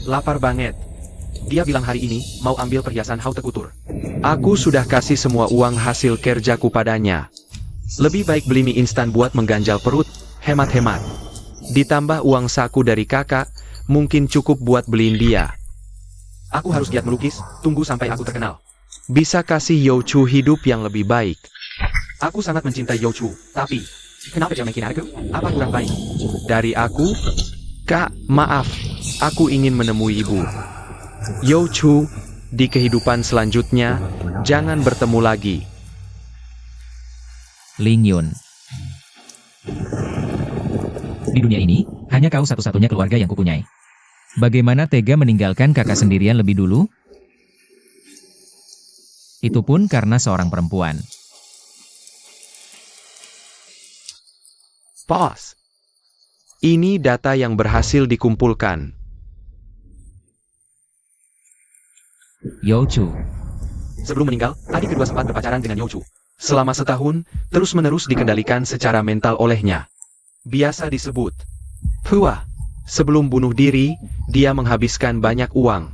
Lapar banget. Dia bilang hari ini mau ambil perhiasan haute couture. Aku sudah kasih semua uang hasil kerjaku padanya. Lebih baik beli mie instan buat mengganjal perut, hemat-hemat. Ditambah uang saku dari kakak, mungkin cukup buat beliin dia. Aku harus giat melukis, tunggu sampai aku terkenal. Bisa kasih Youchu hidup yang lebih baik. Aku sangat mencintai Youchu, tapi kenapa dia makin aku? Apa kurang baik? Dari aku, Kak, maaf, aku ingin menemui ibu. Youchu, di kehidupan selanjutnya, jangan bertemu lagi. Ling Yun. Di dunia ini, hanya kau satu-satunya keluarga yang kupunyai. Bagaimana tega meninggalkan kakak sendirian lebih dulu? Itu pun karena seorang perempuan. Pause. Ini data yang berhasil dikumpulkan. Youchu. Sebelum meninggal, adik kedua sempat berpacaran dengan Youchu. Selama setahun, terus-menerus dikendalikan secara mental olehnya. Biasa disebut Pua. Sebelum bunuh diri, dia menghabiskan banyak uang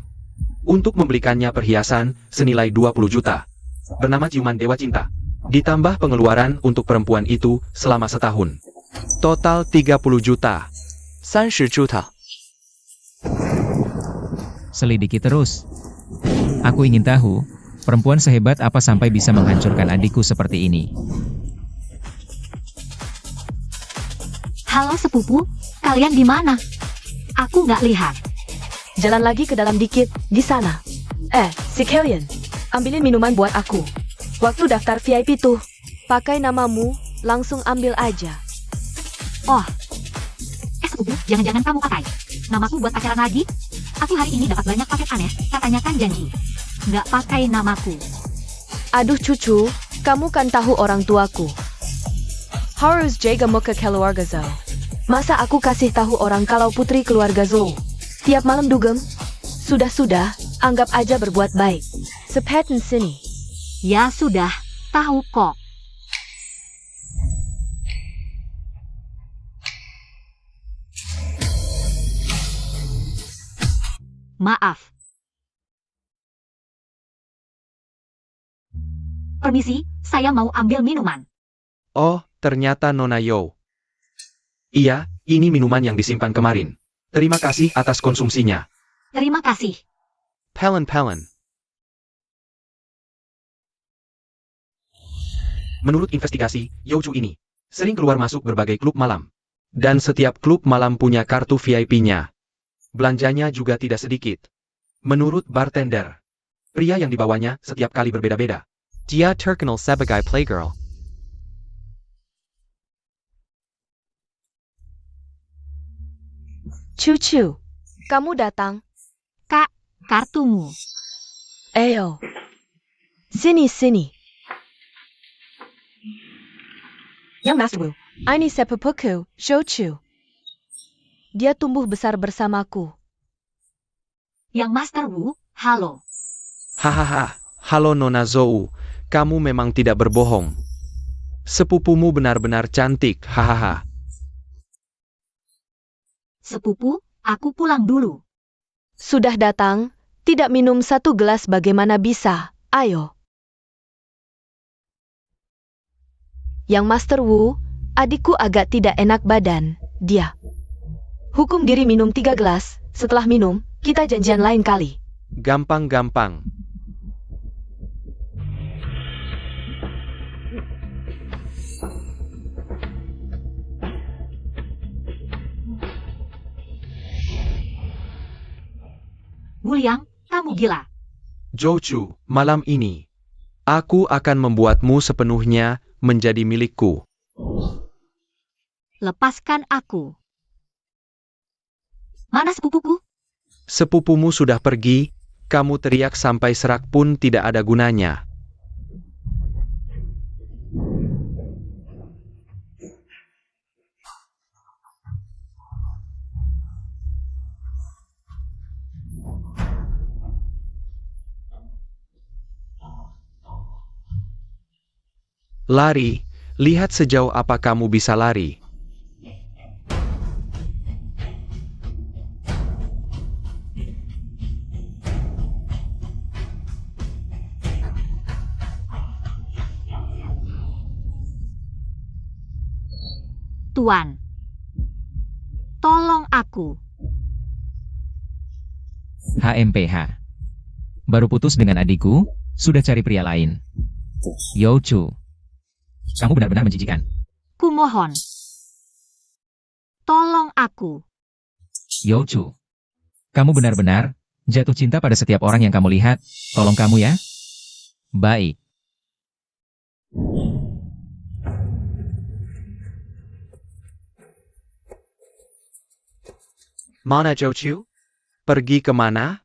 untuk membelikannya perhiasan senilai 20 juta. Bernama ciuman dewa cinta. Ditambah pengeluaran untuk perempuan itu selama setahun. Total 30 juta. 30 juta. Selidiki terus. Aku ingin tahu, perempuan sehebat apa sampai bisa menghancurkan adikku seperti ini. Halo sepupu, kalian di mana? Aku nggak lihat. Jalan lagi ke dalam dikit, di sana. Si Kellyan, ambilin minuman buat aku. Waktu daftar VIP tuh, pakai namamu, langsung ambil aja. Oh, sepupu, jangan-jangan kamu pakai namaku buat pacaran lagi? Aku hari ini dapat banyak paket aneh, katanya kan janji. Nggak pakai namaku. Aduh cucu, kamu kan tahu orang tuaku. Harus jaga muka keluarga Zhou. Masa aku kasih tahu orang kalau putri keluarga Zhou tiap malam dugem? Sudah, anggap aja berbuat baik. Sepetan sini. Ya sudah, tahu kok. Maaf. Permisi, saya mau ambil minuman. Oh, ternyata Nona Yo. Iya, ini minuman yang disimpan kemarin. Terima kasih atas konsumsinya. Terima kasih. Pelen. Menurut investigasi, Youchu ini sering keluar masuk berbagai klub malam. Dan setiap klub malam punya kartu VIP-nya. Belanjanya juga tidak sedikit. Menurut bartender, pria yang dibawanya setiap kali berbeda-beda. Dia terkenal sebagai playgirl. Cucu, kamu datang. Kak, kartumu. Ayo. Sini. Yang Master Wu, ini sepupuku, Shouchu. Dia tumbuh besar bersamaku. Yang Master Wu, halo. Hahaha, halo Nona Zhou, kamu memang tidak berbohong. Sepupumu benar-benar cantik, hahaha. Sepupu, aku pulang dulu. Sudah datang, tidak minum satu gelas bagaimana bisa, ayo. Yang Master Wu, adikku agak tidak enak badan, dia. Hukum diri minum 3 gelas, setelah minum, kita janjian lain kali. Gampang. Wuliang, kamu gila. Youchu, malam ini, aku akan membuatmu sepenuhnya menjadi milikku. Lepaskan aku. Mana sepupuku? Sepupumu sudah pergi, kamu teriak sampai serak pun tidak ada gunanya. Lari, lihat sejauh apa kamu bisa lari. Tuan. Tolong aku. HMPH. Baru putus dengan adikku, sudah cari pria lain. Youchu. Kamu benar-benar menjijikan. Kumohon. Tolong aku. Youchu. Kamu benar-benar jatuh cinta pada setiap orang yang kamu lihat. Tolong kamu ya. Baik. Mana Jochu? Pergi kemana?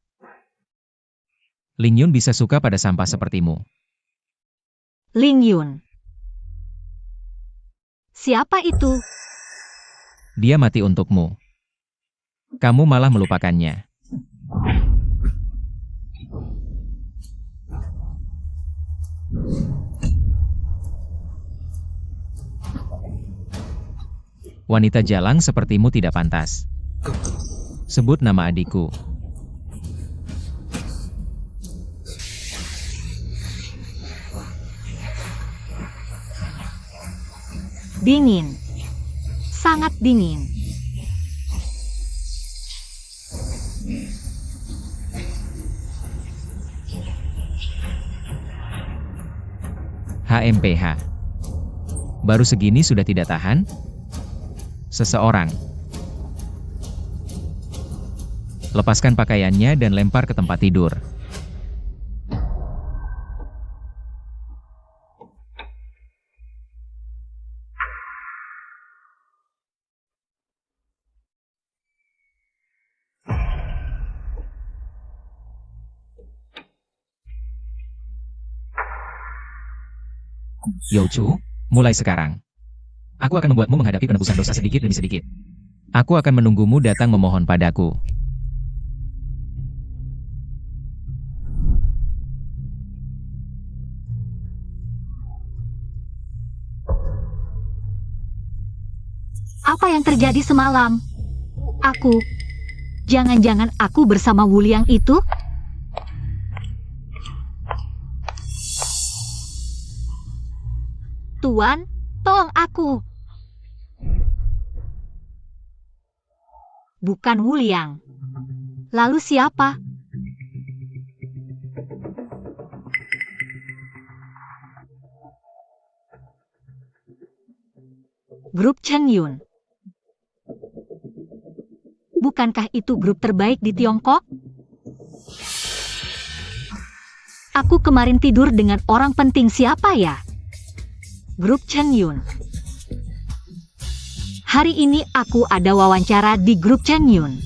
Ling Yun bisa suka pada sampah sepertimu. Ling Yun. Siapa itu? Dia mati untukmu. Kamu malah melupakannya. Wanita jalang sepertimu tidak pantas. Sebut nama adikku. Dingin. Sangat dingin. HMPH. Baru segini sudah tidak tahan? Seseorang. Lepaskan pakaiannya dan lempar ke tempat tidur. Youchu, mulai sekarang. Aku akan membuatmu menghadapi penebusan dosa sedikit demi sedikit. Aku akan menunggumu datang memohon padaku. Apa yang terjadi semalam? Aku. Jangan-jangan aku bersama Wuliang itu? Tuan, tolong aku. Bukan Wuliang. Lalu siapa? Grup Chen Yun. Bukankah itu grup terbaik di Tiongkok? Aku kemarin tidur dengan orang penting siapa ya? Grup Chen Yun. Hari ini aku ada wawancara di grup Chen Yun.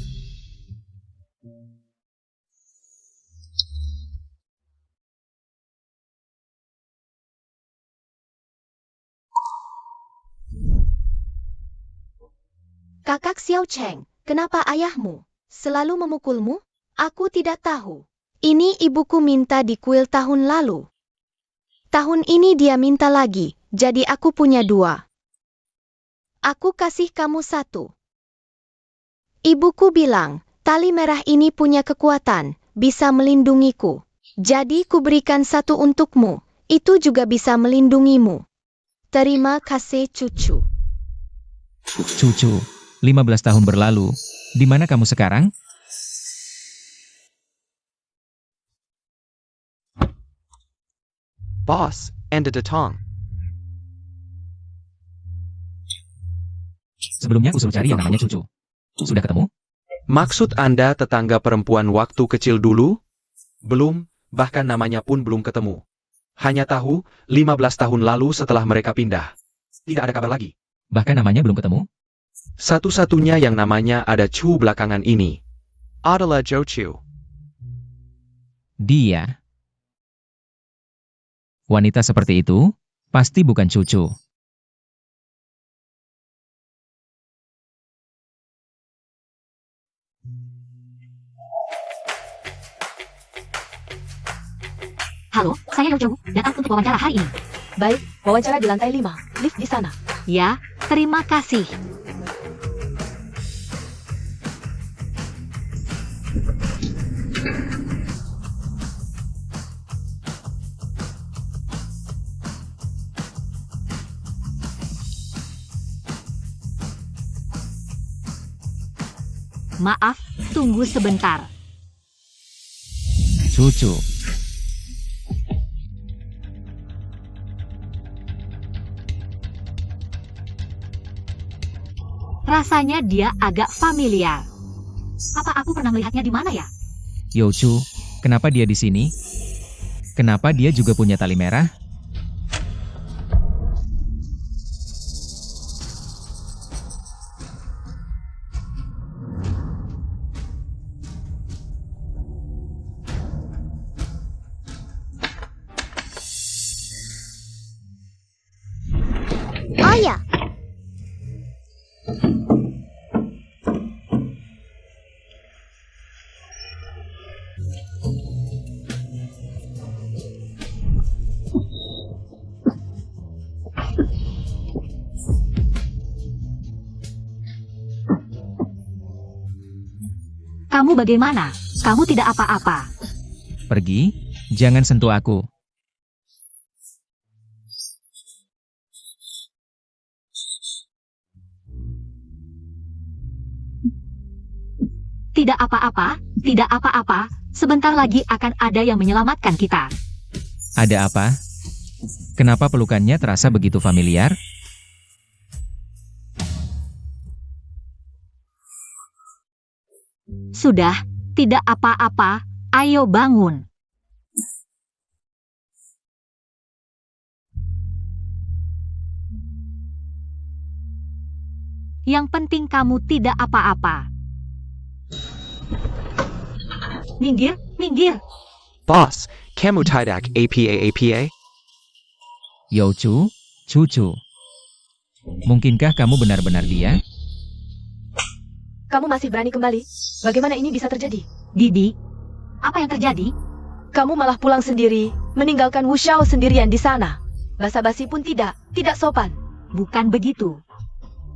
Kakak Xiao Cheng, kenapa ayahmu selalu memukulmu? Aku tidak tahu. Ini ibuku minta di kuil tahun lalu. Tahun ini dia minta lagi, jadi aku punya 2. Aku kasih kamu 1. Ibuku bilang, tali merah ini punya kekuatan, bisa melindungiku. Jadi kuberikan 1 untukmu, itu juga bisa melindungimu. Terima kasih cucu. Cucu, 15 tahun berlalu. Di mana kamu sekarang? Boss, Anda datang. Sebelumnya aku suruh cari yang namanya Cucu. Sudah ketemu? Maksud Anda tetangga perempuan waktu kecil dulu? Belum, bahkan namanya pun belum ketemu. Hanya tahu, 15 tahun lalu setelah mereka pindah. Tidak ada kabar lagi. Bahkan namanya belum ketemu? Satu-satunya yang namanya ada Chu belakangan ini adalah Jochu. Dia. Wanita seperti itu, pasti bukan Cucu. Halo, saya Yojo, datang untuk wawancara hari ini. Baik, wawancara di lantai 5, lift di sana. Ya, terima kasih. Maaf, tunggu sebentar. Cucu. Rasanya dia agak familiar. Apa aku pernah melihatnya di mana ya? Youchu, kenapa dia di sini? Kenapa dia juga punya tali merah? Ayah. Kamu bagaimana? Kamu tidak apa-apa. Pergi, jangan sentuh aku. Tidak apa-apa, tidak apa-apa. Sebentar lagi akan ada yang menyelamatkan kita. Ada apa? Kenapa pelukannya terasa begitu familiar? Sudah, tidak apa-apa. Ayo bangun. Yang penting kamu tidak apa-apa. Minggir, minggir. Boss, kamu tidak apa-apa? Youchu, Cucu. Mungkinkah kamu benar-benar dia? Kamu masih berani kembali? Bagaimana ini bisa terjadi? Bibi, apa yang terjadi? Kamu malah pulang sendiri, meninggalkan Wu Xiao sendirian di sana. Basa-basi pun tidak sopan. Bukan begitu.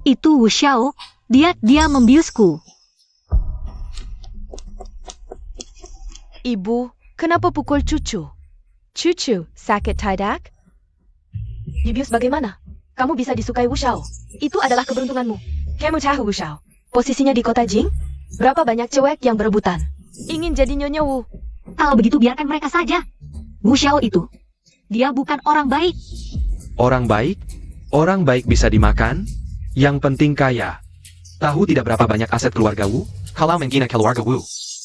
Itu Wu Xiao, dia membiusku. Ibu, kenapa pukul cucu? Cucu, sakit tidak? Dibius bagaimana? Kamu bisa disukai Wu Xiao. Itu adalah keberuntunganmu. Kamu tahu Wu Xiao. Posisinya di kota Jing? Berapa banyak cewek yang berebutan? Ingin jadi Nyonya Wu. Kalau begitu biarkan mereka saja. Wu Xiao itu, dia bukan orang baik. Orang baik? Orang baik bisa dimakan? Yang penting kaya. Tahu tidak berapa banyak aset keluarga Wu? Kalau menghina keluarga Wu,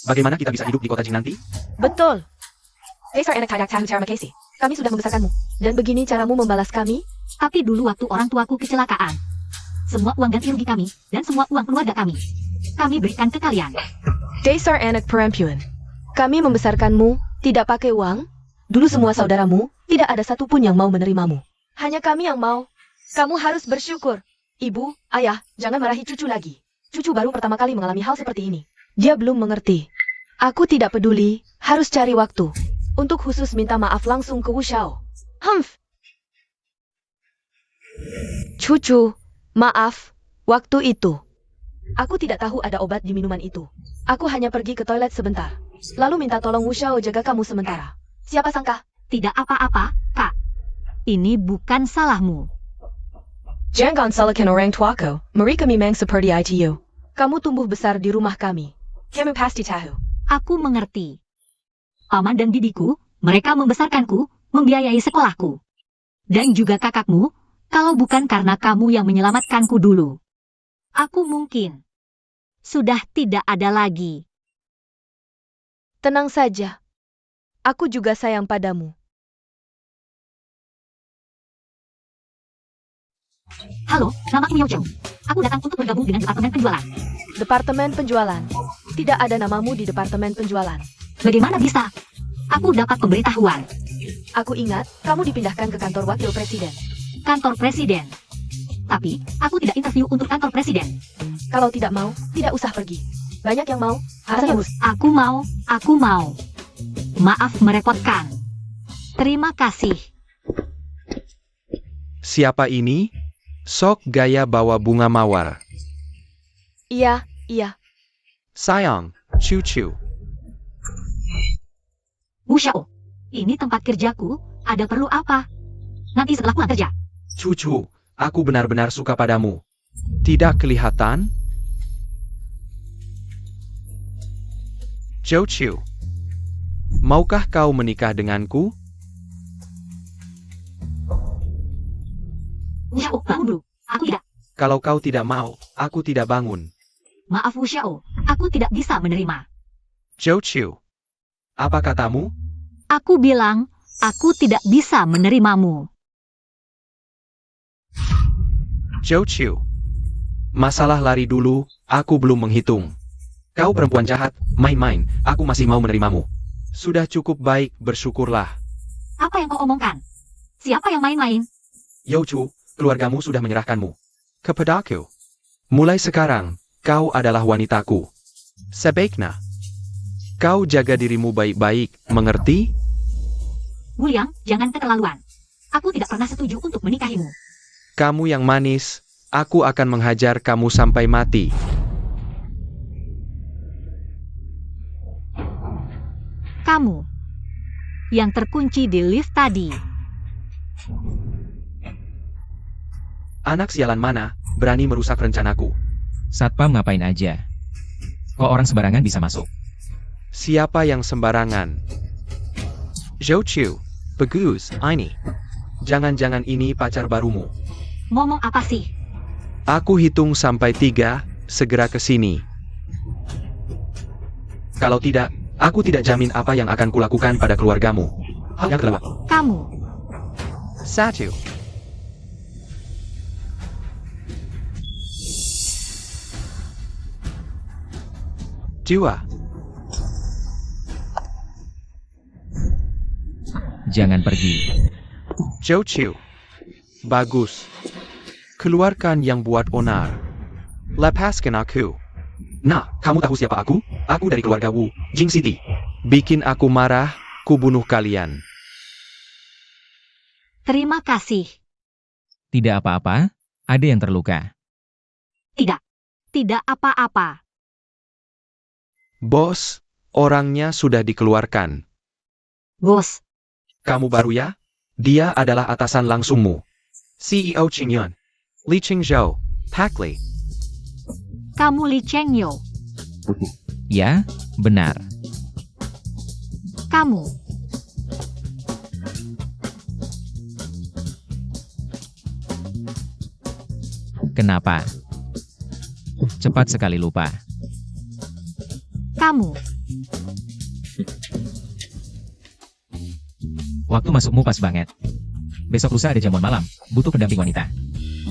bagaimana kita bisa hidup di kota Jing nanti? Betul. Kaisar enak tidak tahu cara Makasih. Kami sudah membesarkanmu. Dan begini caramu membalas kami? Tapi dulu waktu orang tuaku kecelakaan, semua uang ganti rugi kami, dan semua uang keluarga kami berikan ke kalian. Dasar anak perempuan. Kami membesarkanmu, tidak pakai uang. Dulu semua saudaramu, tidak ada satupun yang mau menerimamu. Hanya kami yang mau. Kamu harus bersyukur. Ibu, ayah, jangan marahi cucu lagi. Cucu baru pertama kali mengalami hal seperti ini. Dia belum mengerti. Aku tidak peduli, harus cari waktu. Untuk khusus minta maaf langsung ke Wu Xiao. Humph. Cucu, maaf, waktu itu. Aku tidak tahu ada obat di minuman itu. Aku hanya pergi ke toilet sebentar. Lalu minta tolong Wu Xiao jaga kamu sementara. Siapa sangka? Tidak apa-apa, Kak. Ini bukan salahmu. Jangan salahkan orang tuaku. Mereka memang seperti itu. Kamu tumbuh besar di rumah kami. Kamu pasti tahu. Aku mengerti. Paman dan bibiku, mereka membesarkanku, membiayai sekolahku. Dan juga kakakmu, kalau bukan karena kamu yang menyelamatkanku dulu. Aku mungkin sudah tidak ada lagi. Tenang saja. Aku juga sayang padamu. Halo, namaku Miao Cheng. Aku datang untuk bergabung dengan Departemen Penjualan. Departemen Penjualan. Tidak ada namamu di Departemen Penjualan. Bagaimana bisa? Aku dapat pemberitahuan. Aku ingat, kamu dipindahkan ke kantor wakil presiden. Kantor presiden. Tapi, aku tidak interview untuk kantor presiden. Kalau tidak mau, tidak usah pergi. Banyak yang mau, harus. Aku mau. Maaf merepotkan. Terima kasih. Siapa ini? Sok gaya bawa bunga mawar. Iya. Sayang, cucu. Wu Xiao, ini tempat kerjaku, ada perlu apa? Nanti setelah pulang kerja. Cucu, aku benar-benar suka padamu. Tidak kelihatan? Zhou Chu, maukah kau menikah denganku? Wu Xiao, bangun dulu. Aku tidak. Kalau kau tidak mau, aku tidak bangun. Maaf Wu Xiao, aku tidak bisa menerima. Zhou Chu, apa katamu? Aku bilang, aku tidak bisa menerimamu. Zhou Chu, masalah lari dulu, aku belum menghitung. Kau perempuan jahat, main-main, aku masih mau menerimamu. Sudah cukup baik, bersyukurlah. Apa yang kau omongkan? Siapa yang main-main? You Chu, keluargamu sudah menyerahkanmu kepadaku. Mulai sekarang, kau adalah wanitaku. Sebaiknya, kau jaga dirimu baik-baik, mengerti? Wu Liang, jangan keterlaluan. Aku tidak pernah setuju untuk menikahimu. Kamu yang manis, aku akan menghajar kamu sampai mati. Kamu yang terkunci di lift tadi. Anak sialan mana, berani merusak rencanaku? Satpam ngapain aja? Kok orang sembarangan bisa masuk? Siapa yang sembarangan? Zhou Chu, bagus, ini. Jangan-jangan ini pacar barumu. Ngomong apa sih? Aku hitung sampai 3, segera ke sini. Kalau tidak, aku tidak jamin apa yang akan kulakukan pada keluargamu. Hal yang kelewat. Kamu. 1. 2. Jangan pergi. Zhou Chu, bagus. Keluarkan yang buat onar. Lepaskan aku. Nah, kamu tahu siapa aku? Aku dari keluarga Wu, Jing City. Bikin aku marah, ku bunuh kalian. Terima kasih. Tidak apa-apa, ada yang terluka. Tidak. Tidak apa-apa. Bos, orangnya sudah dikeluarkan. Bos, Kamu baru ya? Dia adalah atasan langsungmu. CEO Qing Yun, Li Qingzhou, Pak Li. kamu Li Chengyo. Ya, benar. Kamu. Kenapa? Cepat sekali lupa. Kamu. Waktu masukmu pas banget. Besok lusa ada jamuan malam, butuh pendamping wanita.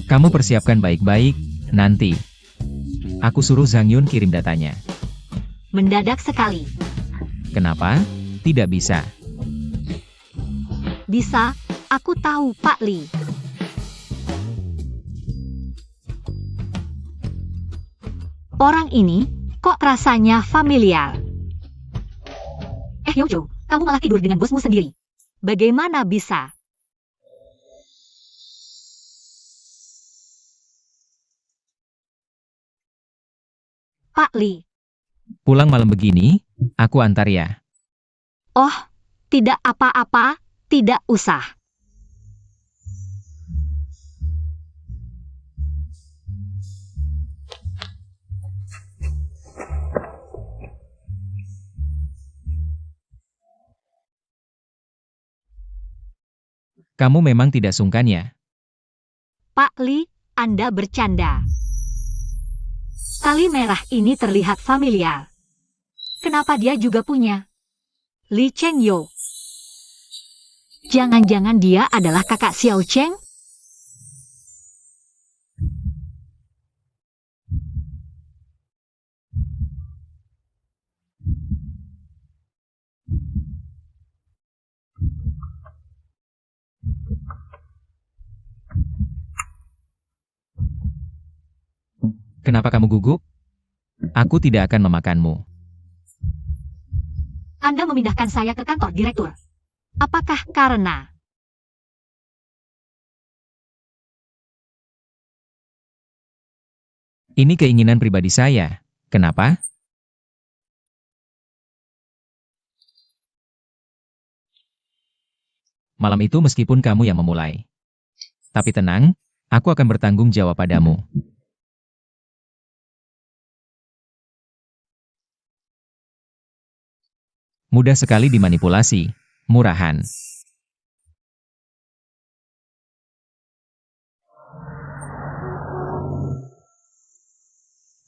Kamu persiapkan baik-baik, nanti. Aku suruh Zhang Yun kirim datanya. Mendadak sekali. Kenapa? Tidak bisa. Bisa, aku tahu Pak Li. Orang ini, kok rasanya familiar? Yojo, kamu malah tidur dengan bosmu sendiri. Bagaimana bisa? Pak Li. Pulang malam begini, aku antar ya. Oh, tidak apa-apa, tidak usah. Kamu memang tidak sungkan ya? Pak Li, Anda bercanda. Tali merah ini terlihat familiar. Kenapa dia juga punya? Li Chengyo. Jangan-jangan dia adalah kakak Xiao Cheng? Kenapa kamu gugup? Aku tidak akan memakanmu. Anda memindahkan saya ke kantor direktur. Apakah karena Ini keinginan pribadi saya. Kenapa? Malam itu meskipun kamu yang memulai. Tapi tenang, aku akan bertanggung jawab padamu. Mudah sekali dimanipulasi. Murahan.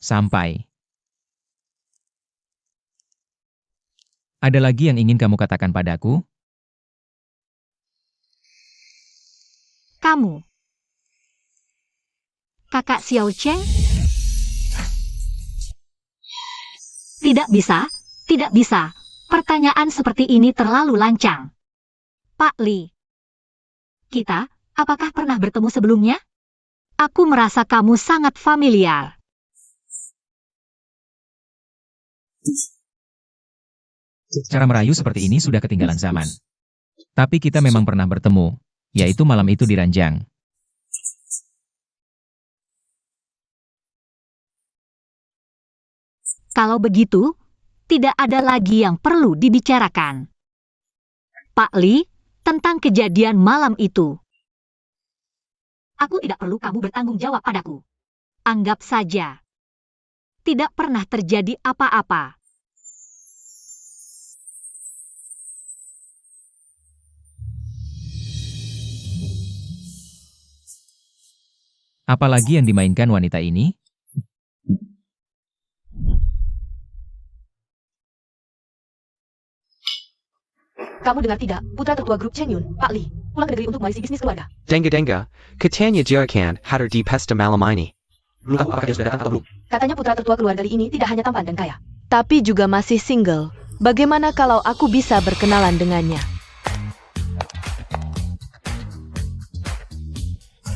Sampai. Ada lagi yang ingin kamu katakan padaku? Kamu. Kakak Xiao Cheng? Tidak bisa, tidak bisa. Pertanyaan seperti ini terlalu lancang. Pak Li. Kita, apakah pernah bertemu sebelumnya? Aku merasa kamu sangat familiar. Cara merayu seperti ini sudah ketinggalan zaman. Tapi kita memang pernah bertemu, yaitu malam itu di ranjang. Kalau begitu, tidak ada lagi yang perlu dibicarakan. Pak Li, tentang kejadian malam itu. Aku tidak perlu kamu bertanggung jawab padaku. Anggap saja. Tidak pernah terjadi apa-apa. Apalagi yang dimainkan wanita ini? Kamu dengar tidak, putra tertua grup Cheng Yun, Pak Li, pulang ke negeri untuk mengisi bisnis keluarga. Denga, katanya Jirakan hadir di pesta malam ini. Belum tahu apakah dia sudah datang atau belum. Katanya putra tertua keluarga ini tidak hanya tampan dan kaya, tapi juga masih single. Bagaimana kalau aku bisa berkenalan dengannya?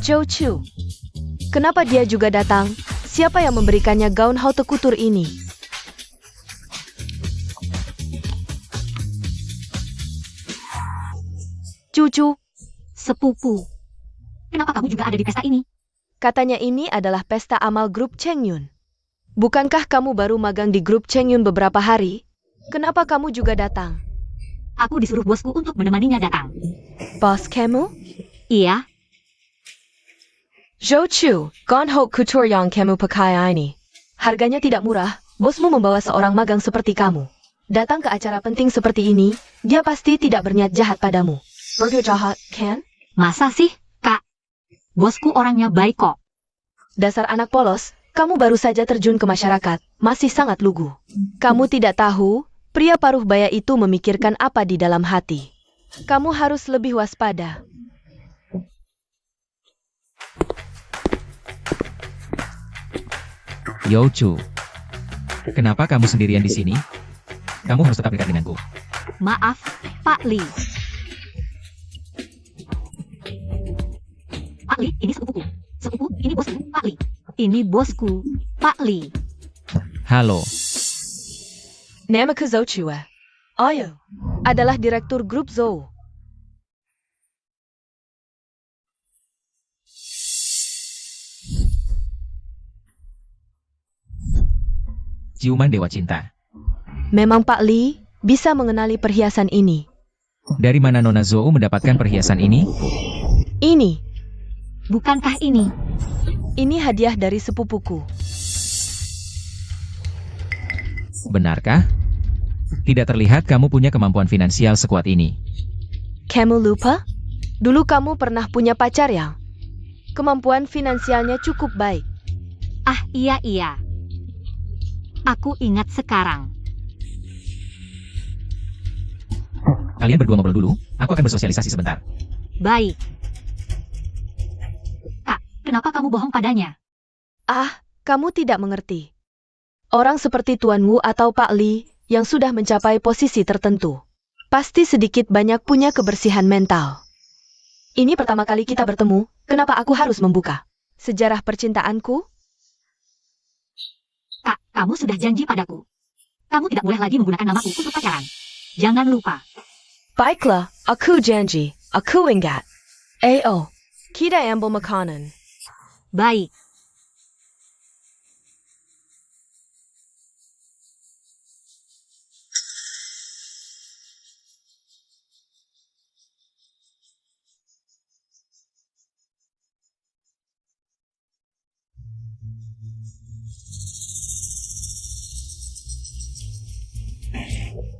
Zhou Chu. Kenapa dia juga datang? Siapa yang memberikannya gaun haute couture ini? Cucu. Sepupu. Kenapa kamu juga ada di pesta ini? Katanya ini adalah pesta amal grup Cheng Yun. Bukankah kamu baru magang di grup Cheng Yun beberapa hari? Kenapa kamu juga datang? Aku disuruh bosku untuk menemaninya datang. Bos kamu? Iya, Zhou Chu, gaun haute couture yang kamu pakai ini. Harganya tidak murah, bosmu membawa seorang magang seperti kamu. Datang ke acara penting seperti ini, dia pasti tidak berniat jahat padamu. Burger jahat, kan? masa sih, Kak? Bosku orangnya baik kok. Dasar anak polos, kamu baru saja terjun ke masyarakat, masih sangat lugu. Kamu tidak tahu, pria paruh baya itu memikirkan apa di dalam hati. Kamu harus lebih waspada. Yo Chu. Kenapa kamu sendirian di sini? Kamu harus tetap dekat denganku. Maaf, Pak Li. Pak Li, ini sepupuku. Sepupu, ini bosku, Pak Li. Ini bosku, Pak Li. Halo. Namaku Zhou Chu. Ayo. Adalah direktur grup Zhou. Ciuman Dewa Cinta. Memang Pak Li bisa mengenali perhiasan ini. Dari mana Nona Zhou mendapatkan perhiasan ini? Ini Bukankah ini? hadiah dari sepupuku. Benarkah? Tidak terlihat kamu punya kemampuan finansial sekuat ini. Kamu lupa? Dulu kamu pernah punya pacar yang kemampuan finansialnya cukup baik. Ah, iya. Aku ingat sekarang. Kalian berdua ngobrol dulu, aku akan bersosialisasi sebentar. Baik. Kak, kenapa kamu bohong padanya? Ah, kamu tidak mengerti. Orang seperti Tuan Wu atau Pak Li yang sudah mencapai posisi tertentu, pasti sedikit banyak punya kebersihan mental. Ini pertama kali kita bertemu, kenapa aku harus membuka sejarah percintaanku? Kak, kamu sudah janji padaku. Kamu tidak boleh lagi menggunakan namaku untuk pacaran. Jangan lupa. Baiklah, aku janji, aku ingat. Ayo, kita ambil makanan. Baik.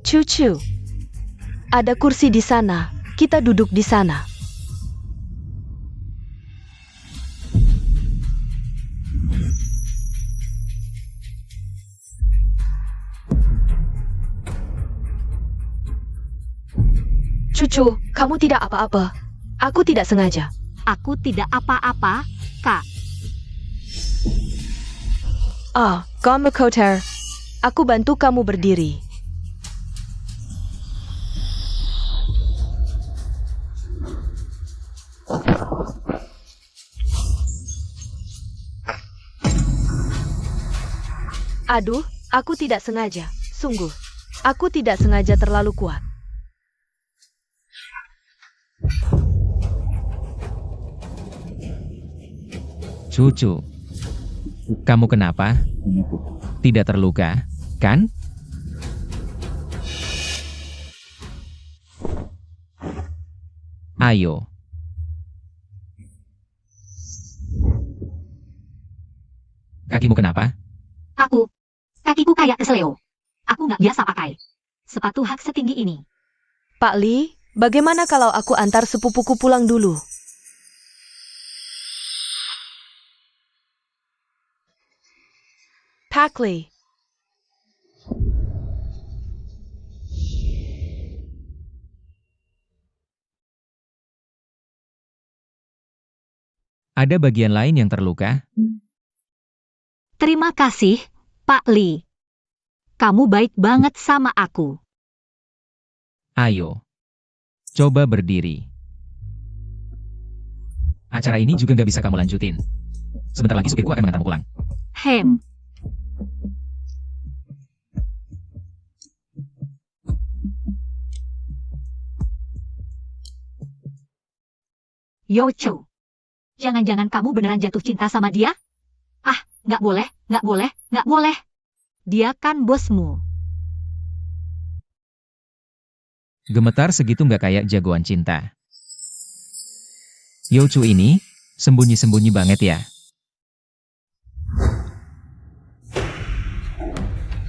Cucu, Ada kursi di sana. Kita duduk di sana. Cucu, kamu tidak apa-apa. Aku tidak sengaja. Aku tidak apa-apa, Kak. Gomekoter. Aku bantu kamu berdiri. Aduh, aku tidak sengaja. Sungguh, aku tidak sengaja terlalu kuat. Cucu, kamu kenapa? Tidak terluka, kan? Ayo. Kakimu kenapa? Kakiku kayak keseleo. Aku nggak biasa pakai sepatu hak setinggi ini. Pak Lee, bagaimana kalau aku antar sepupuku pulang dulu? Pak Lee. Ada bagian lain yang terluka? Terima kasih, Pak Lee. Kamu baik banget sama aku. Ayo. Coba berdiri. Acara ini juga nggak bisa kamu lanjutin. Sebentar lagi supirku akan mengantarmu pulang. Hem. Yocho. Jangan-jangan kamu beneran jatuh cinta sama dia? Ah, nggak boleh, nggak boleh, nggak boleh. Dia kan bosmu. Gemetar segitu nggak kayak jagoan cinta. Yochu ini, sembunyi-sembunyi banget ya.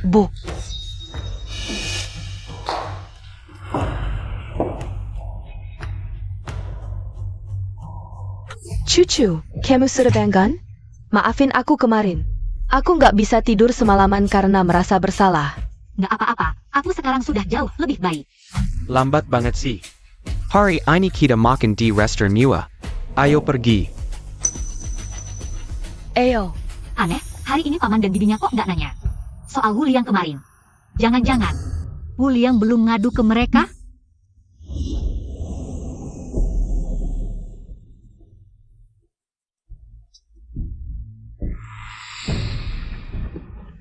Bu. Cucu, kamu sudah bangun? Maafin aku kemarin. Aku nggak bisa tidur semalaman karena merasa bersalah. Nggak apa-apa, aku sekarang sudah jauh lebih baik. Lambat banget sih. Hari ini kita makan di restoran Niwa. Ayo pergi. Ayo. Aneh, hari ini paman dan bibinya kok nggak nanya soal Wuli yang kemarin. Jangan-jangan Wuli yang belum ngadu ke mereka?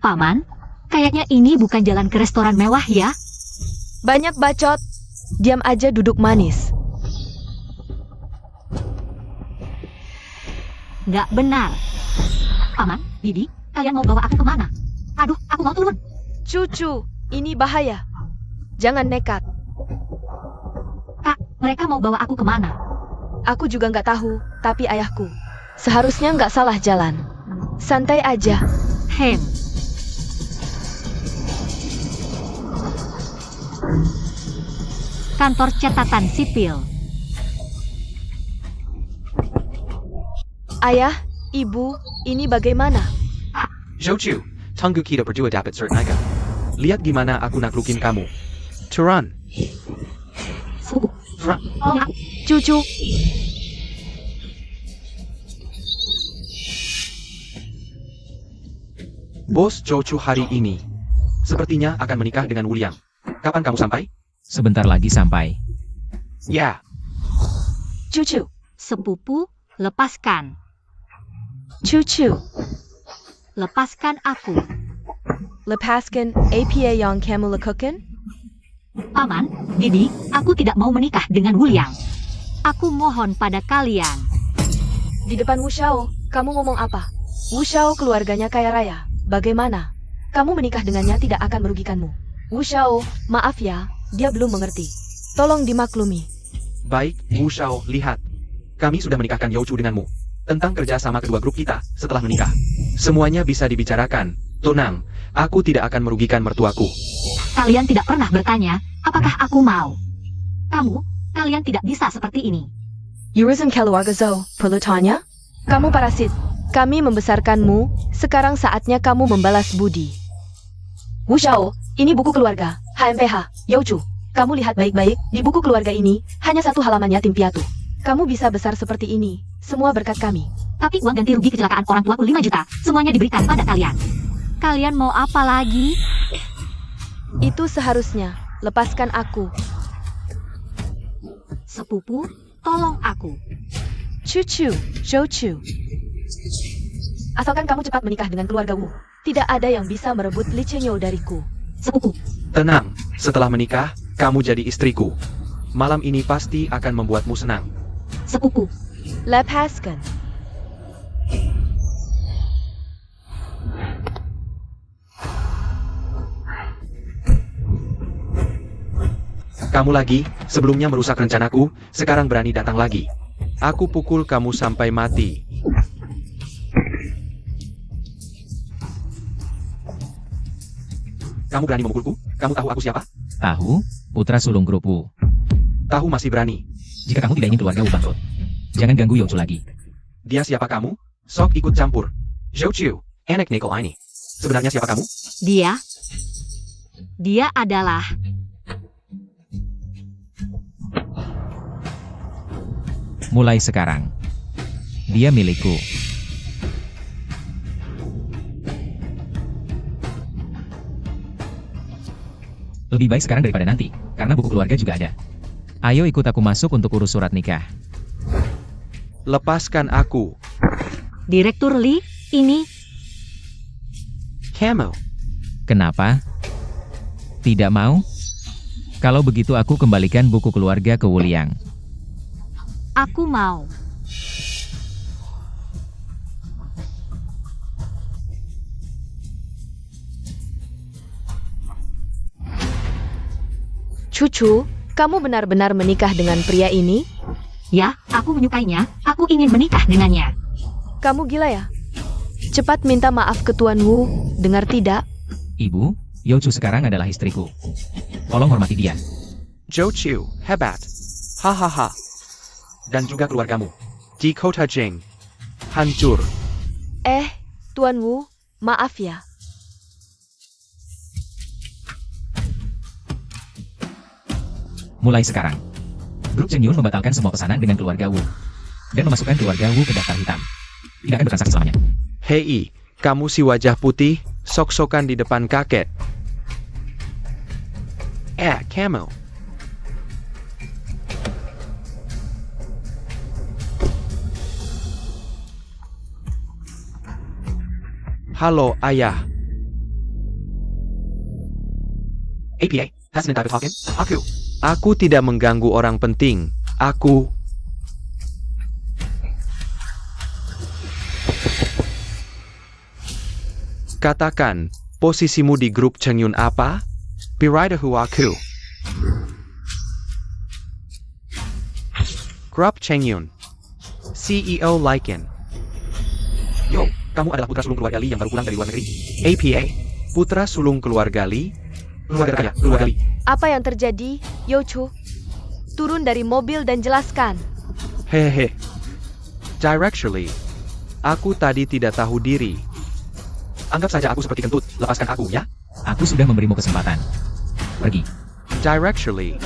Paman, kayaknya ini bukan jalan ke restoran mewah ya. Banyak bacot. Diam aja duduk manis. Nggak benar. Paman, Bibi, kalian mau bawa aku kemana? Aduh, aku mau turun. Cucu, ini bahaya. Jangan nekat. Kak, mereka mau bawa aku kemana? Aku juga nggak tahu, tapi ayahku. Seharusnya nggak salah jalan. Santai aja. Hem. Kantor catatan sipil. Ayah, ibu, ini bagaimana? Jochu, tunggu kita berdua dapat cert naga. Lihat gimana aku naklukin kamu. Turun. Front. Cucu, Bos Jochu hari ini sepertinya akan menikah dengan Wuliang. Kapan kamu sampai? Sebentar lagi sampai. Ya. cucu, Sepupu, lepaskan. cucu. Lepaskan aku. Lepaskan apa yang kamu lakukan? Paman, Bibi, aku tidak mau menikah dengan Wuliang. Aku mohon pada kalian. Di depan Wu Xiao, kamu ngomong apa? Wu Xiao keluarganya kaya raya. Bagaimana? Kamu menikah dengannya tidak akan merugikanmu. Wu Xiao, maaf ya, dia belum mengerti. Tolong dimaklumi. Baik, Wu Xiao, lihat. Kami sudah menikahkan Youchu denganmu. Tentang kerjasama kedua grup kita setelah menikah. Semuanya bisa dibicarakan. Tenang, aku tidak akan merugikan mertuaku. Kalian tidak pernah bertanya, apakah aku mau? Kalian tidak bisa seperti ini. Yurizan keluarga Zhou, perlu tanya? Kamu parasit. Kami membesarkanmu, sekarang saatnya kamu membalas budi. Wu Xiao, ini buku keluarga, HMPH, Youchu. Kamu lihat baik-baik, di buku keluarga ini, hanya satu halaman yatim piatu. Kamu bisa besar seperti ini, semua berkat kami. Tapi uang ganti rugi kecelakaan orang tuaku 5 juta, semuanya diberikan pada kalian. Kalian mau apa lagi? Itu seharusnya, lepaskan aku. Sepupu, tolong aku. Cucu, Zhouchu. Asalkan kamu cepat menikah dengan keluarga Wu, tidak ada yang bisa merebut Li Chenyo dariku. Sepupu, Tenang, setelah menikah, kamu jadi istriku. Malam ini pasti akan membuatmu senang. sepupu. Lepaskan. Kamu lagi, sebelumnya merusak rencanaku, sekarang berani datang lagi. Aku pukul kamu sampai mati. Kamu berani memukulku? Kamu tahu aku siapa? Tahu, putra sulung grup Wu. Tahu masih berani. Jika kamu tidak ingin keluarga Wu bangkrut, jangan ganggu Youchu lagi. Dia siapa kamu? Sok ikut campur. Zhouchu, enek neko ini. Sebenarnya siapa kamu? Dia adalah Mulai sekarang, dia milikku. Lebih baik sekarang daripada nanti, karena buku keluarga juga ada. Ayo ikut aku masuk untuk urus surat nikah. Lepaskan aku. Direktur Li, ini Kamu. Kenapa? Tidak mau? Kalau begitu aku kembalikan buku keluarga ke Wu Liang. aku mau. Cucu, kamu benar-benar menikah dengan pria ini? Ya, aku menyukainya. Aku ingin menikah dengannya. Kamu gila ya? Cepat minta maaf ke Tuan Wu, dengar tidak? Ibu, Youchu sekarang adalah istriku. Tolong hormati dia. Zhouchu, hebat. Hahaha. Dan juga keluargamu. Di kota Jing. Hancur. Tuan Wu, maaf ya. Mulai sekarang, grup Chen Yun membatalkan semua pesanan dengan keluarga Wu dan memasukkan keluarga Wu ke daftar hitam. Tidak akan bertransaksi selamanya. Hei, kamu si wajah putih, sok-sokan di depan kakek. Kamu. Halo, ayah. APA, hasn't I been talking? Aku tidak mengganggu orang penting. Aku... Katakan, posisimu di grup Chen Yun apa? Piratehu aku. Grup Chen Yun. CEO Lycan. Yo, kamu adalah putra sulung keluarga Li yang baru pulang dari luar negeri. APA, putra sulung keluarga Li. Keluarga Li. Apa yang terjadi, Youchu? Turun dari mobil dan jelaskan. Hehehe. Directly. Aku tadi tidak tahu diri. Anggap saja aku seperti kentut. Lepaskan aku, ya? Aku sudah memberimu kesempatan. Pergi. Directly.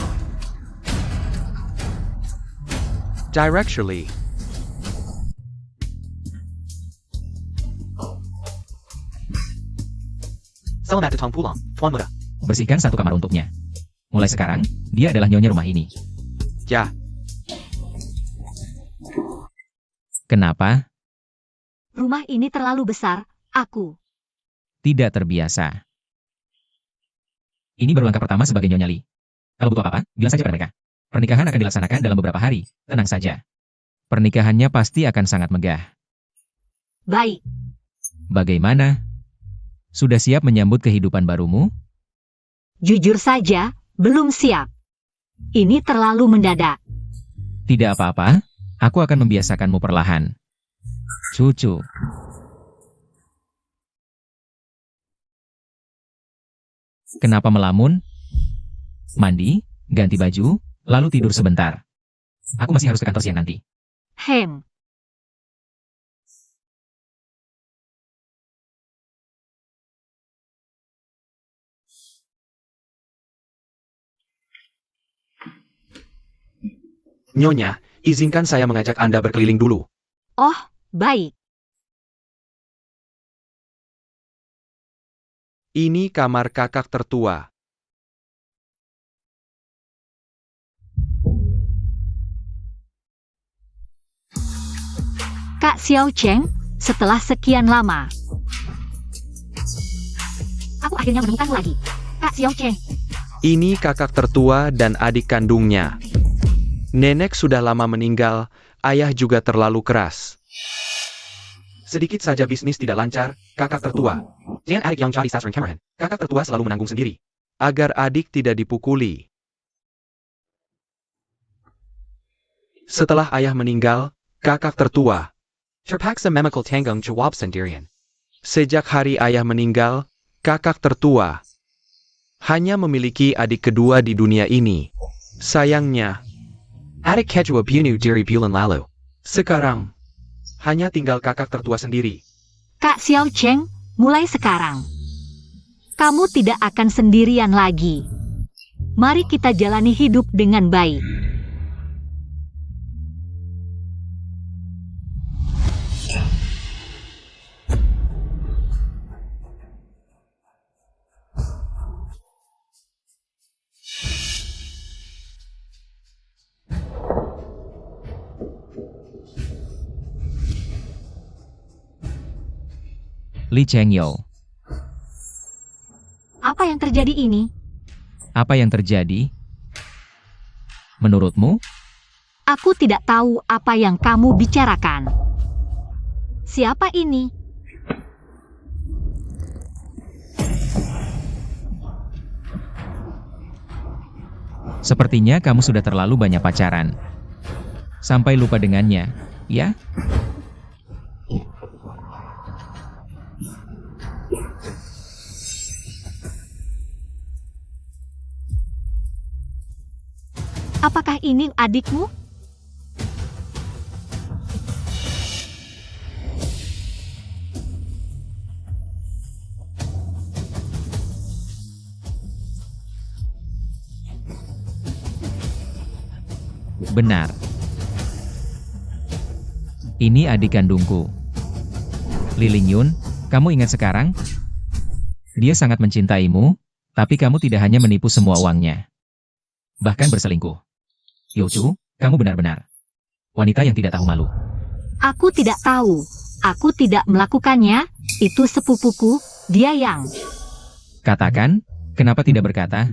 Selamat datang pulang, Tuan Muda. Bersihkan satu kamar untuknya. Mulai sekarang, dia adalah nyonya rumah ini. Ya, Kenapa? Rumah ini terlalu besar. Aku. Tidak terbiasa. Ini baru langkah pertama sebagai nyonya Li. Kalau butuh apa-apa, bilang saja pada mereka. Pernikahan akan dilaksanakan dalam beberapa hari. Tenang saja. Pernikahannya pasti akan sangat megah. Baik. Bagaimana? Sudah siap menyambut kehidupan barumu? Jujur saja, belum siap. Ini terlalu mendadak. Tidak apa-apa, aku akan membiasakanmu perlahan. Cucu. Kenapa melamun? Mandi, ganti baju, lalu tidur sebentar. Aku masih harus ke kantor siang nanti. Hem. Nyonya, izinkan saya mengajak Anda berkeliling dulu. Oh, baik. Ini kamar kakak tertua. Kak Xiao Cheng, setelah sekian lama. Aku akhirnya menemukanmu lagi. Kak Xiao Cheng. Ini kakak tertua dan adik kandungnya. Nenek sudah lama meninggal, ayah juga terlalu keras. Sedikit saja bisnis tidak lancar, kakak tertua. Dan adik yang jadi sasaran kemarahan, kakak tertua selalu menanggung sendiri. Agar adik tidak dipukuli. Setelah ayah meninggal, kakak tertua. Terpaksa memikul tanggung jawab sendirian. Sejak hari ayah meninggal, kakak tertua hanya memiliki adik kedua di dunia ini. Sayangnya, adik kedua bunuh diri bulan lalu. Sekarang, hanya tinggal kakak tertua sendiri. Kak Xiao Cheng, mulai sekarang. Kamu tidak akan sendirian lagi. Mari kita jalani hidup dengan baik. Li Chengyo, Apa yang terjadi ini? apa yang terjadi? Menurutmu? Aku tidak tahu apa yang kamu bicarakan. Siapa ini? Sepertinya kamu sudah terlalu banyak pacaran. Sampai lupa dengannya, ya? Apakah ini adikmu? Benar. Ini adik kandungku. Li Lingyun, kamu ingat sekarang? Dia sangat mencintaimu, tapi kamu tidak hanya menipu semua uangnya. Bahkan berselingkuh. Youchu, kamu benar-benar wanita yang tidak tahu malu. Aku tidak tahu. Aku tidak melakukannya. Itu sepupuku, dia yang... Katakan, kenapa tidak berkata?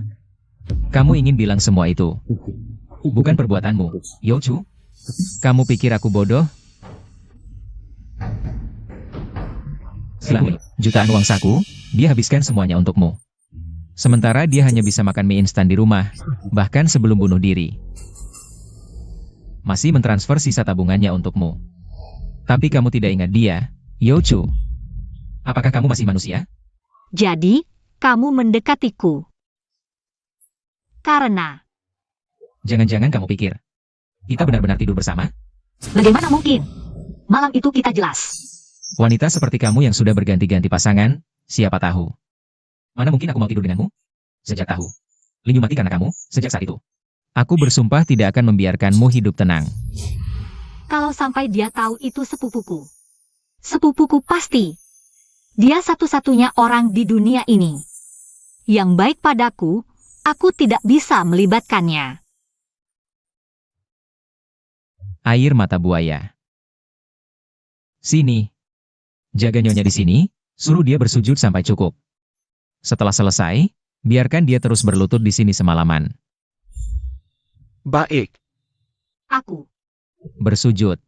Kamu ingin bilang semua itu. Bukan perbuatanmu, Youchu. Kamu pikir aku bodoh? Selama jutaan uang saku, dia habiskan semuanya untukmu. Sementara dia hanya bisa makan mie instan di rumah, bahkan sebelum bunuh diri. Masih mentransfer sisa tabungannya untukmu. Tapi kamu tidak ingat dia, Youchu. Apakah kamu masih manusia? Jadi, kamu mendekatiku. Karena... Jangan-jangan kamu pikir, kita benar-benar tidur bersama? Bagaimana mungkin? Malam itu kita jelas. Wanita seperti kamu yang sudah berganti-ganti pasangan, siapa tahu. Mana mungkin aku mau tidur denganmu? Sejak tahu. Linyu mati karena kamu, sejak saat itu. Aku bersumpah tidak akan membiarkanmu hidup tenang. Kalau sampai dia tahu itu sepupuku. Sepupuku pasti. Dia satu-satunya orang di dunia ini. Yang baik padaku, aku tidak bisa melibatkannya. Air mata buaya. Sini. Jaga nyonya di sini, suruh dia bersujud sampai cukup. Setelah selesai, biarkan dia terus berlutut di sini semalaman. Baik. Aku. Bersujud.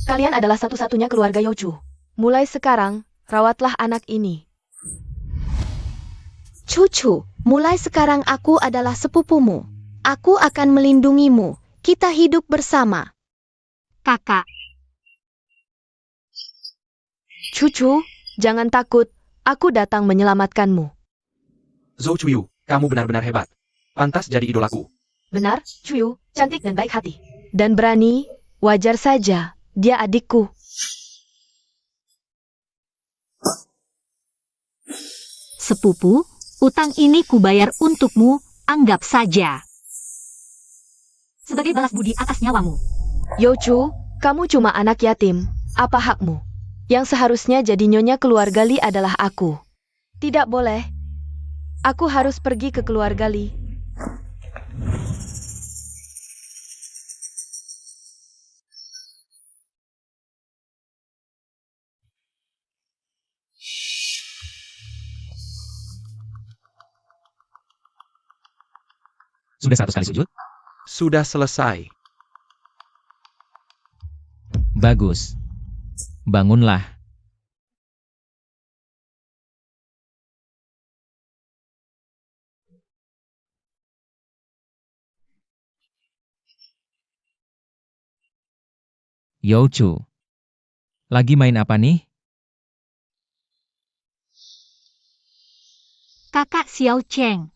Kalian adalah satu-satunya keluarga Youchu. Mulai sekarang, rawatlah anak ini. Cucu, mulai sekarang aku adalah sepupumu. Aku akan melindungimu. kita hidup bersama. Kakak, Cucu, jangan takut, aku datang menyelamatkanmu. Zhou Chuyu, kamu benar-benar hebat. Pantas jadi idolaku. Benar, Cuyu, cantik dan baik hati. Dan berani, wajar saja, dia adikku. sepupu, utang ini kubayar untukmu, anggap saja. Sebagai balas budi atas nyawamu. Yochu, kamu cuma anak yatim, apa hakmu? Yang seharusnya jadi nyonya keluarga Li adalah aku. Tidak boleh. Aku harus pergi ke keluarga Li. Sudah 100 kali sujud? Sudah selesai. Bagus. Bangunlah. Youchu. Lagi main apa nih? Kakak Xiao Cheng.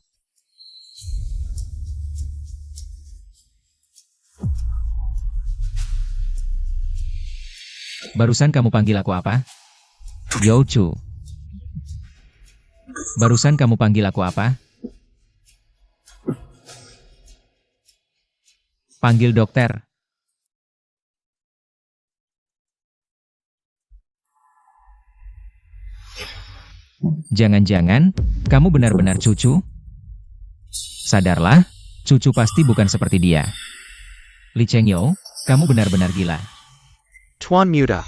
Barusan kamu panggil aku apa? Youchu. Barusan kamu panggil aku apa? Panggil dokter. Jangan-jangan, kamu benar-benar cucu? Sadarlah, cucu pasti bukan seperti dia. Li Chengyou, kamu benar-benar gila. Tuan Muda.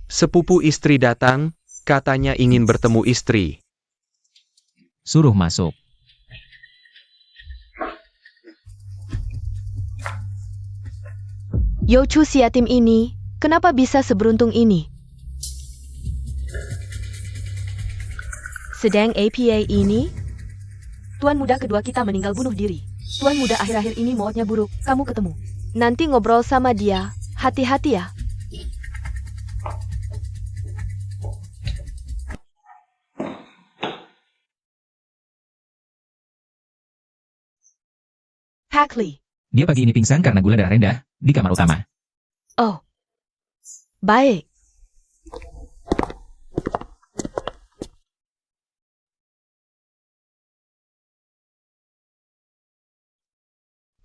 Sepupu istri datang, katanya ingin bertemu istri. Suruh masuk. Youchu si yatim ini, kenapa bisa seberuntung ini? Sedang APA ini? Tuan muda kedua kita meninggal bunuh diri. Tuan muda akhir-akhir ini mautnya buruk, kamu ketemu. Nanti ngobrol sama dia, hati-hati ya. Hackley. Dia pagi ini pingsan karena gula darah rendah, di kamar utama. Oh. Baik.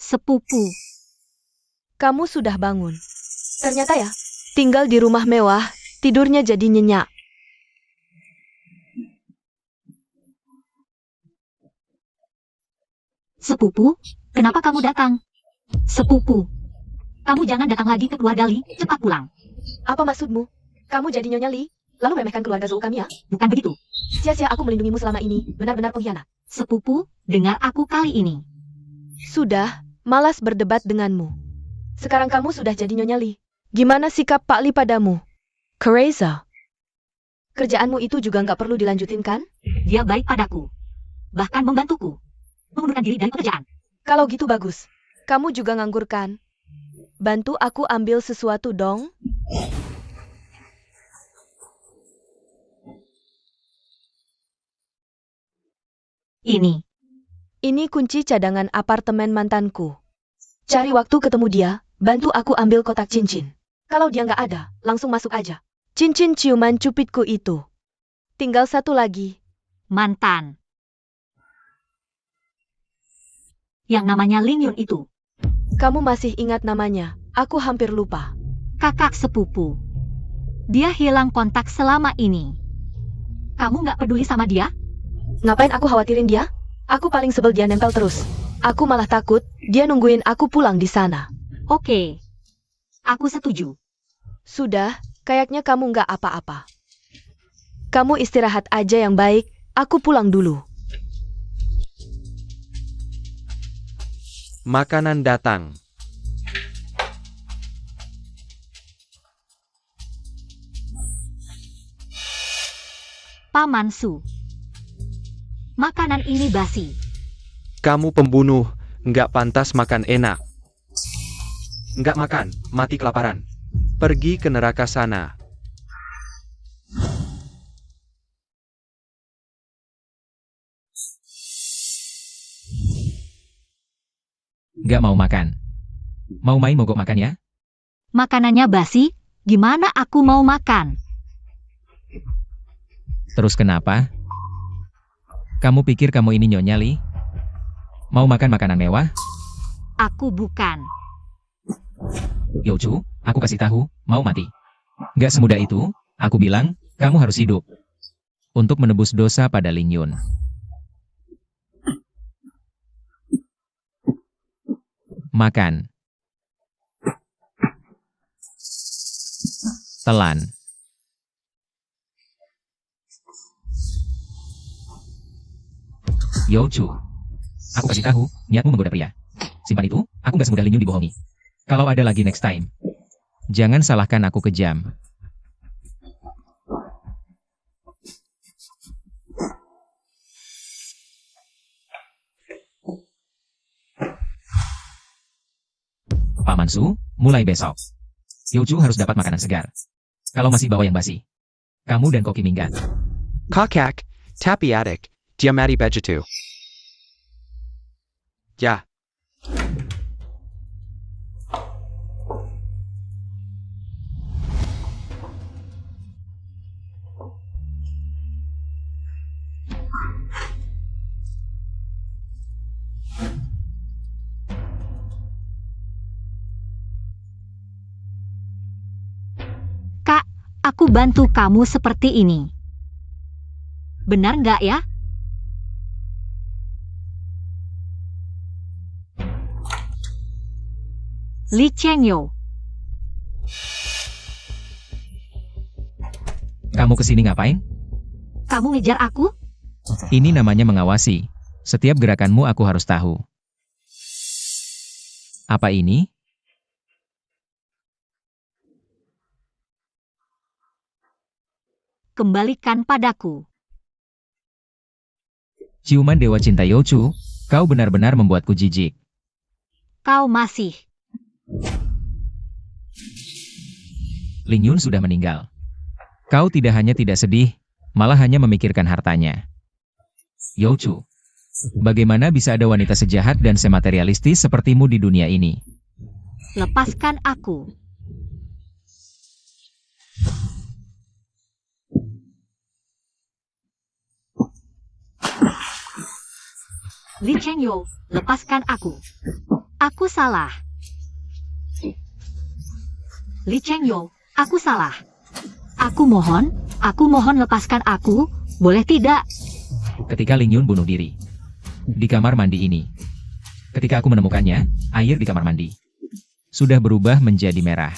Sepupu. Kamu sudah bangun. Ternyata ya, tinggal di rumah mewah, tidurnya jadi nyenyak. Sepupu, kenapa kamu datang? Sepupu. Kamu jangan datang lagi ke keluarga Li, cepat pulang. Apa maksudmu? Kamu jadi nyonya Li, lalu memehkan keluarga Zhou kami ya? Bukan begitu. Sia-sia aku melindungimu selama ini, benar-benar pengkhianat. Sepupu, dengar aku kali ini. Sudah, malas berdebat denganmu. Sekarang kamu sudah jadi nyonya Li. Gimana sikap Pak Li padamu? Kereza. Kerjaanmu itu juga nggak perlu dilanjutin kan? Dia baik padaku. Bahkan membantuku. Mengundurkan diri dari pekerjaan. Kalau gitu bagus. Kamu juga nganggur kan? Bantu aku ambil sesuatu dong. Ini. Ini kunci cadangan apartemen mantanku. Cari waktu ketemu dia, bantu aku ambil kotak cincin. Kalau dia nggak ada, langsung masuk aja. Cincin ciuman cupidku itu. Tinggal satu lagi. Mantan. Yang namanya Ling Yun itu. Kamu masih ingat namanya? Aku hampir lupa. Kakak sepupu. Dia hilang kontak selama ini. Kamu nggak peduli sama dia? Ngapain aku khawatirin dia? Aku paling sebel dia nempel terus. Aku malah takut, dia nungguin aku pulang di sana. Oke. Aku setuju. Sudah, kayaknya kamu nggak apa-apa. Kamu istirahat aja yang baik, aku pulang dulu. Makanan datang. Paman Su. Makanan ini basi. Kamu pembunuh, nggak pantas makan enak. Nggak makan, mati kelaparan. Pergi ke neraka sana. Nggak mau makan. Mau main mogok makan ya? Makanannya basi, gimana aku mau makan? Terus kenapa? Kamu pikir kamu ini Nyonya Li? Mau makan makanan mewah? Aku bukan. Youchu, aku kasih tahu, mau mati. Nggak semudah itu, aku bilang, kamu harus hidup. Untuk menebus dosa pada Ling Yun. Makan. Telan. Youchu, aku kasih tahu, niatmu menggoda pria. Simpan itu, aku nggak semudah Ling Yun dibohongi. Kalau ada lagi next time, jangan salahkan aku kejam. Pak Mansu, mulai besok. Youchu harus dapat makanan segar. Kalau masih bawa yang basi, kamu dan Koki minggat. Kakak, tapi adik, dia mati begitu. Ya. Kak, aku bantu kamu seperti ini. Benar nggak ya? Li Chengyo, Kamu kesini ngapain? kamu ngejar aku? Ini namanya mengawasi. Setiap gerakanmu aku harus tahu. Apa ini? Kembalikan padaku. Ciuman Dewa Cinta Youchu, kau benar-benar membuatku jijik. Kau masih. Ling Yun sudah meninggal. Kau tidak hanya tidak sedih, malah hanya memikirkan hartanya. Youchu, bagaimana bisa ada wanita sejahat dan sematerialistis sepertimu di dunia ini? Lepaskan aku. Li Chengyo, lepaskan aku. Aku salah. Li Chengyo, aku salah. Aku mohon lepaskan aku, boleh tidak? Ketika Ling Yun bunuh diri. Di kamar mandi ini. Ketika aku menemukannya, air di kamar mandi sudah berubah menjadi merah.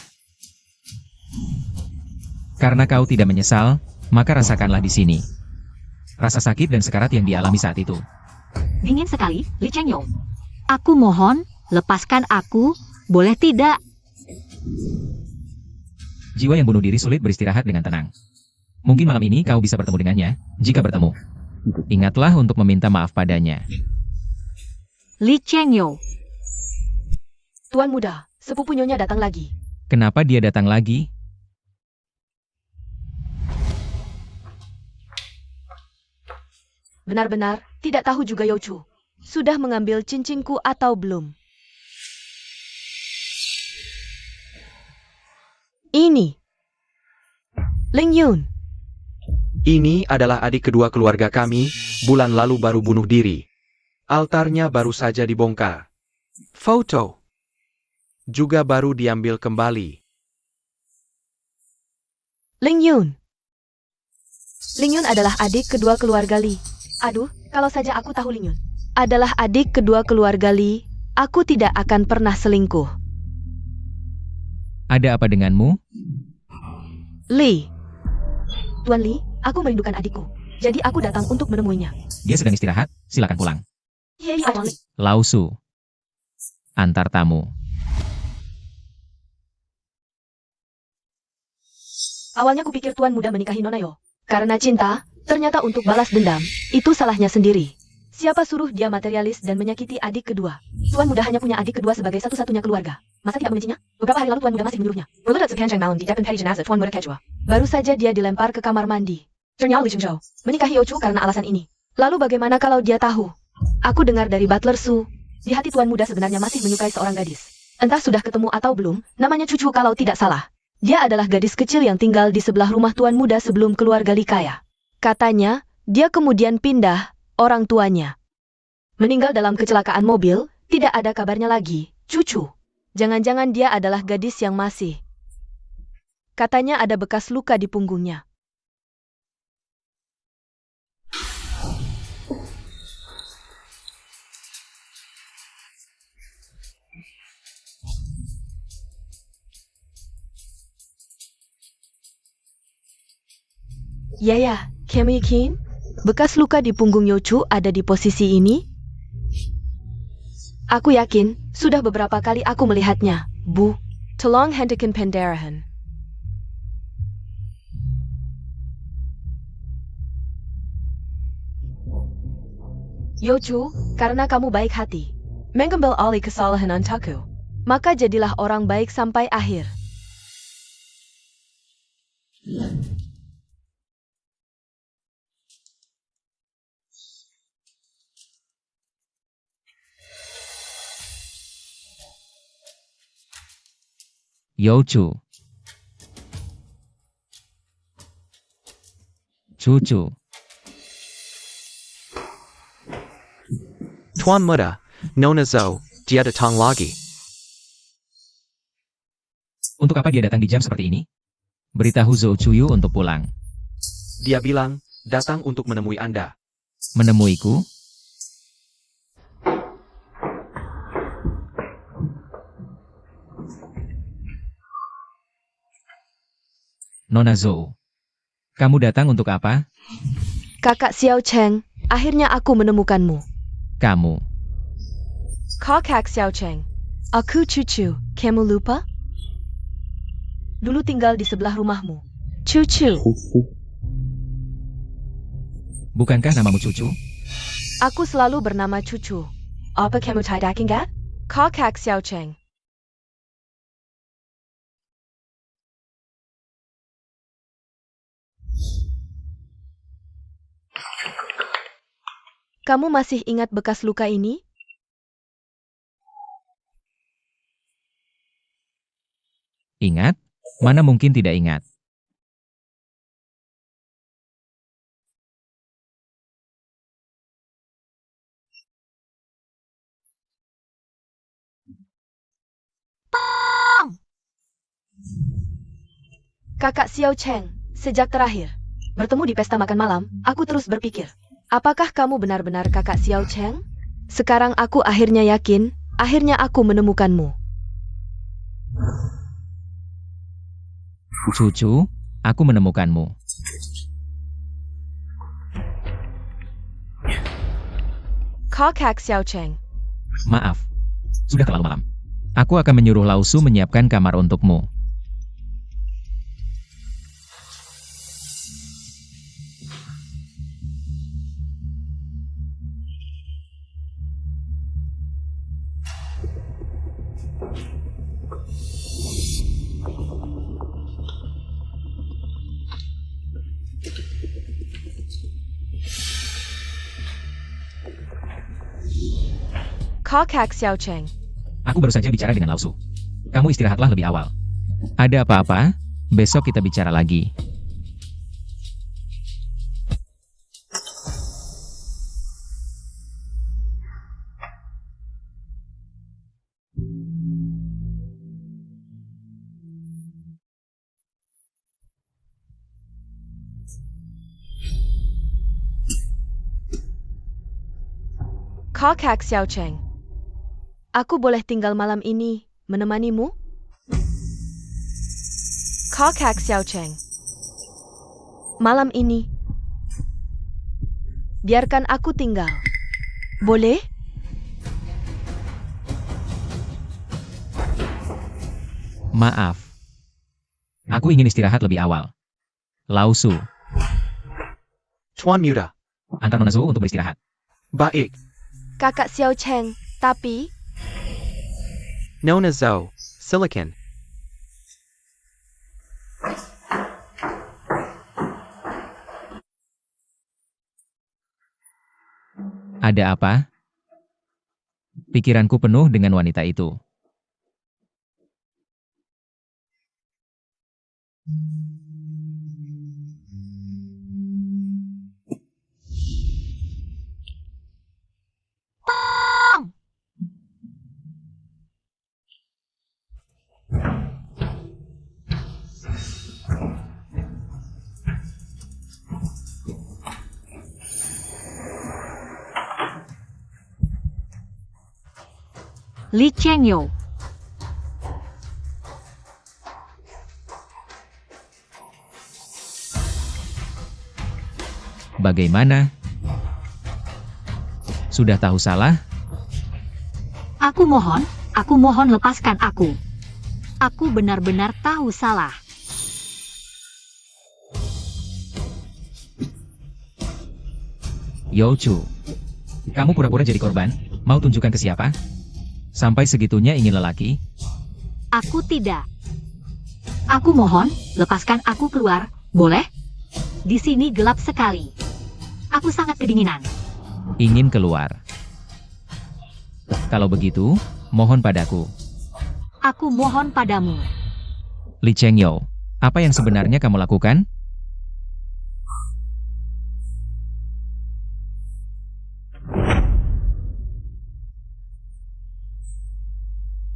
Karena kau tidak menyesal, maka rasakanlah di sini. Rasa sakit dan sekarat yang dialami saat itu. Dingin sekali, Li Chengyo. Aku mohon, lepaskan aku, boleh tidak? Jiwa yang bunuh diri sulit beristirahat dengan tenang. Mungkin malam ini kau bisa bertemu dengannya, jika bertemu. Ingatlah untuk meminta maaf padanya. Li Chengyo, Tuan muda, sepupu Nyonya datang lagi. Kenapa dia datang lagi? Benar-benar, tidak tahu juga Youchu. Sudah mengambil cincinku atau belum? Ini. Ling Yun. Ini adalah adik kedua keluarga kami, bulan lalu baru bunuh diri. Altarnya baru saja dibongkar. Foto juga baru diambil kembali. Ling Yun. Ling Yun adalah adik kedua keluarga Li. Aduh, kalau saja aku tahu Ling Yun adalah adik kedua keluarga Li, aku tidak akan pernah selingkuh. Ada apa denganmu? Li. Tuan Li, aku merindukan adikku. Jadi aku datang untuk menemuinya. Dia sedang istirahat, silakan pulang. Yei awang Li. Lausu. Antar tamu. Awalnya kupikir Tuan muda menikahi Nona Yo. Karena cinta, ternyata untuk balas dendam, itu salahnya sendiri. Siapa suruh dia materialis dan menyakiti adik kedua? Tuan Muda hanya punya adik kedua sebagai satu-satunya keluarga. Masa tidak membencinya? Beberapa hari lalu Tuan Muda masih menyuruhnya. Baru saja dia dilempar ke kamar mandi. Menikahi Ochu karena alasan ini. Lalu bagaimana kalau dia tahu? Aku dengar dari Butler Su, di hati Tuan Muda sebenarnya masih menyukai seorang gadis. Entah sudah ketemu atau belum, namanya Cucu kalau tidak salah. Dia adalah gadis kecil yang tinggal di sebelah rumah Tuan Muda sebelum keluarga Likaya. Katanya, dia kemudian pindah, orang tuanya meninggal dalam kecelakaan mobil, tidak ada kabarnya lagi. Cucu, jangan-jangan dia adalah gadis yang masih. Katanya ada bekas luka di punggungnya. Ya, kamu yakin? Bekas luka di punggung Yochu ada di posisi ini? Aku yakin, sudah beberapa kali aku melihatnya, Bu. Tolong hentikan pendarahan. Yochu, karena kamu baik hati, mengambil alih kesalahan untukku, maka jadilah orang baik sampai akhir. Yochu. Cucu. Tuan Muda, Nona Zhou, dia datang lagi. Untuk apa dia datang di jam seperti ini? Beritahu Zhou Chuyu untuk pulang. Dia bilang, datang untuk menemui Anda. Menemuiku? Nona Zhou, kamu datang untuk apa? Kakak Xiao Cheng, akhirnya aku menemukanmu. Kamu. Kakak Xiao Cheng, aku Cucu, kamu lupa? Dulu tinggal di sebelah rumahmu. Cucu. Bukankah namamu Cucu? Aku selalu bernama Cucu. Apa kamu tidak ingat? Kakak Xiao Cheng. Kamu masih ingat bekas luka ini? Ingat? Mana mungkin tidak ingat. Kakak Xiao Cheng, sejak terakhir bertemu di pesta makan malam, aku terus berpikir, apakah kamu benar-benar kakak Xiao Cheng? Sekarang aku akhirnya yakin, akhirnya aku menemukanmu. Cucu, aku menemukanmu. Kakak Xiao Cheng. Maaf, sudah terlalu malam. Aku akan menyuruh Lausu menyiapkan kamar untukmu. Kakak Xiao Cheng. Aku baru saja bicara dengan Lausu. Kamu istirahatlah lebih awal. Ada apa-apa? Besok kita bicara lagi. Kakak Xiao Cheng. Aku boleh tinggal malam ini, menemanimu? Kakak Xiao Cheng. Malam ini, biarkan aku tinggal. Boleh? Maaf. Aku ingin istirahat lebih awal. Lausu, Tuan Muda, antar Nona Zhou untuk beristirahat. Baik. Kakak Xiao Cheng, tapi Nona Zhou, Silicon. Ada apa? Pikiranku penuh dengan wanita itu. Li Chengyo. Bagaimana? Sudah tahu salah? Aku mohon lepaskan aku. Aku benar-benar tahu salah. Youchu, kamu pura-pura jadi korban? Mau tunjukkan ke siapa? Sampai segitunya ingin lelaki? Aku tidak. Aku mohon, lepaskan aku keluar, boleh? Di sini gelap sekali. Aku sangat kedinginan. Ingin keluar. Kalau begitu, mohon padaku. Aku mohon padamu. Li Chengyo, apa yang sebenarnya kamu lakukan?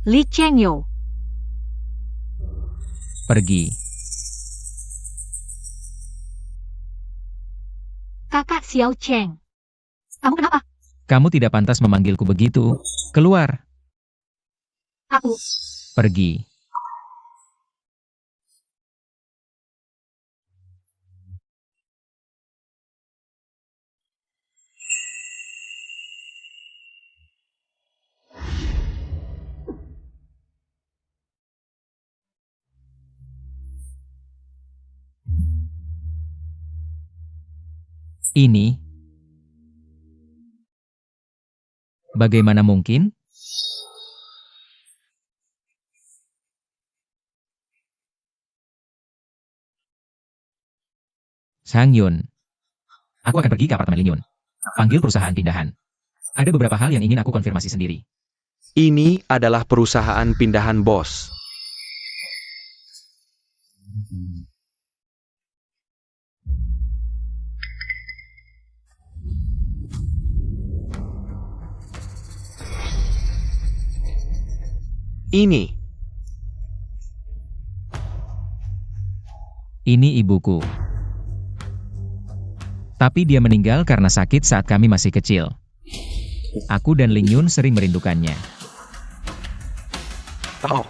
Li Chengyo. Pergi. Kakak Xiao Cheng. Kamu kenapa? Kamu tidak pantas memanggilku begitu. Keluar. Aku. Pergi. Ini. Bagaimana mungkin? Sang Yun. Aku akan pergi ke apartemen Ling Yun. Panggil perusahaan pindahan. Ada beberapa hal yang ingin aku konfirmasi sendiri. Ini adalah perusahaan pindahan bos. Ini ibuku. Tapi dia meninggal karena sakit saat kami masih kecil. Aku dan Ling Yun sering merindukannya. Oh,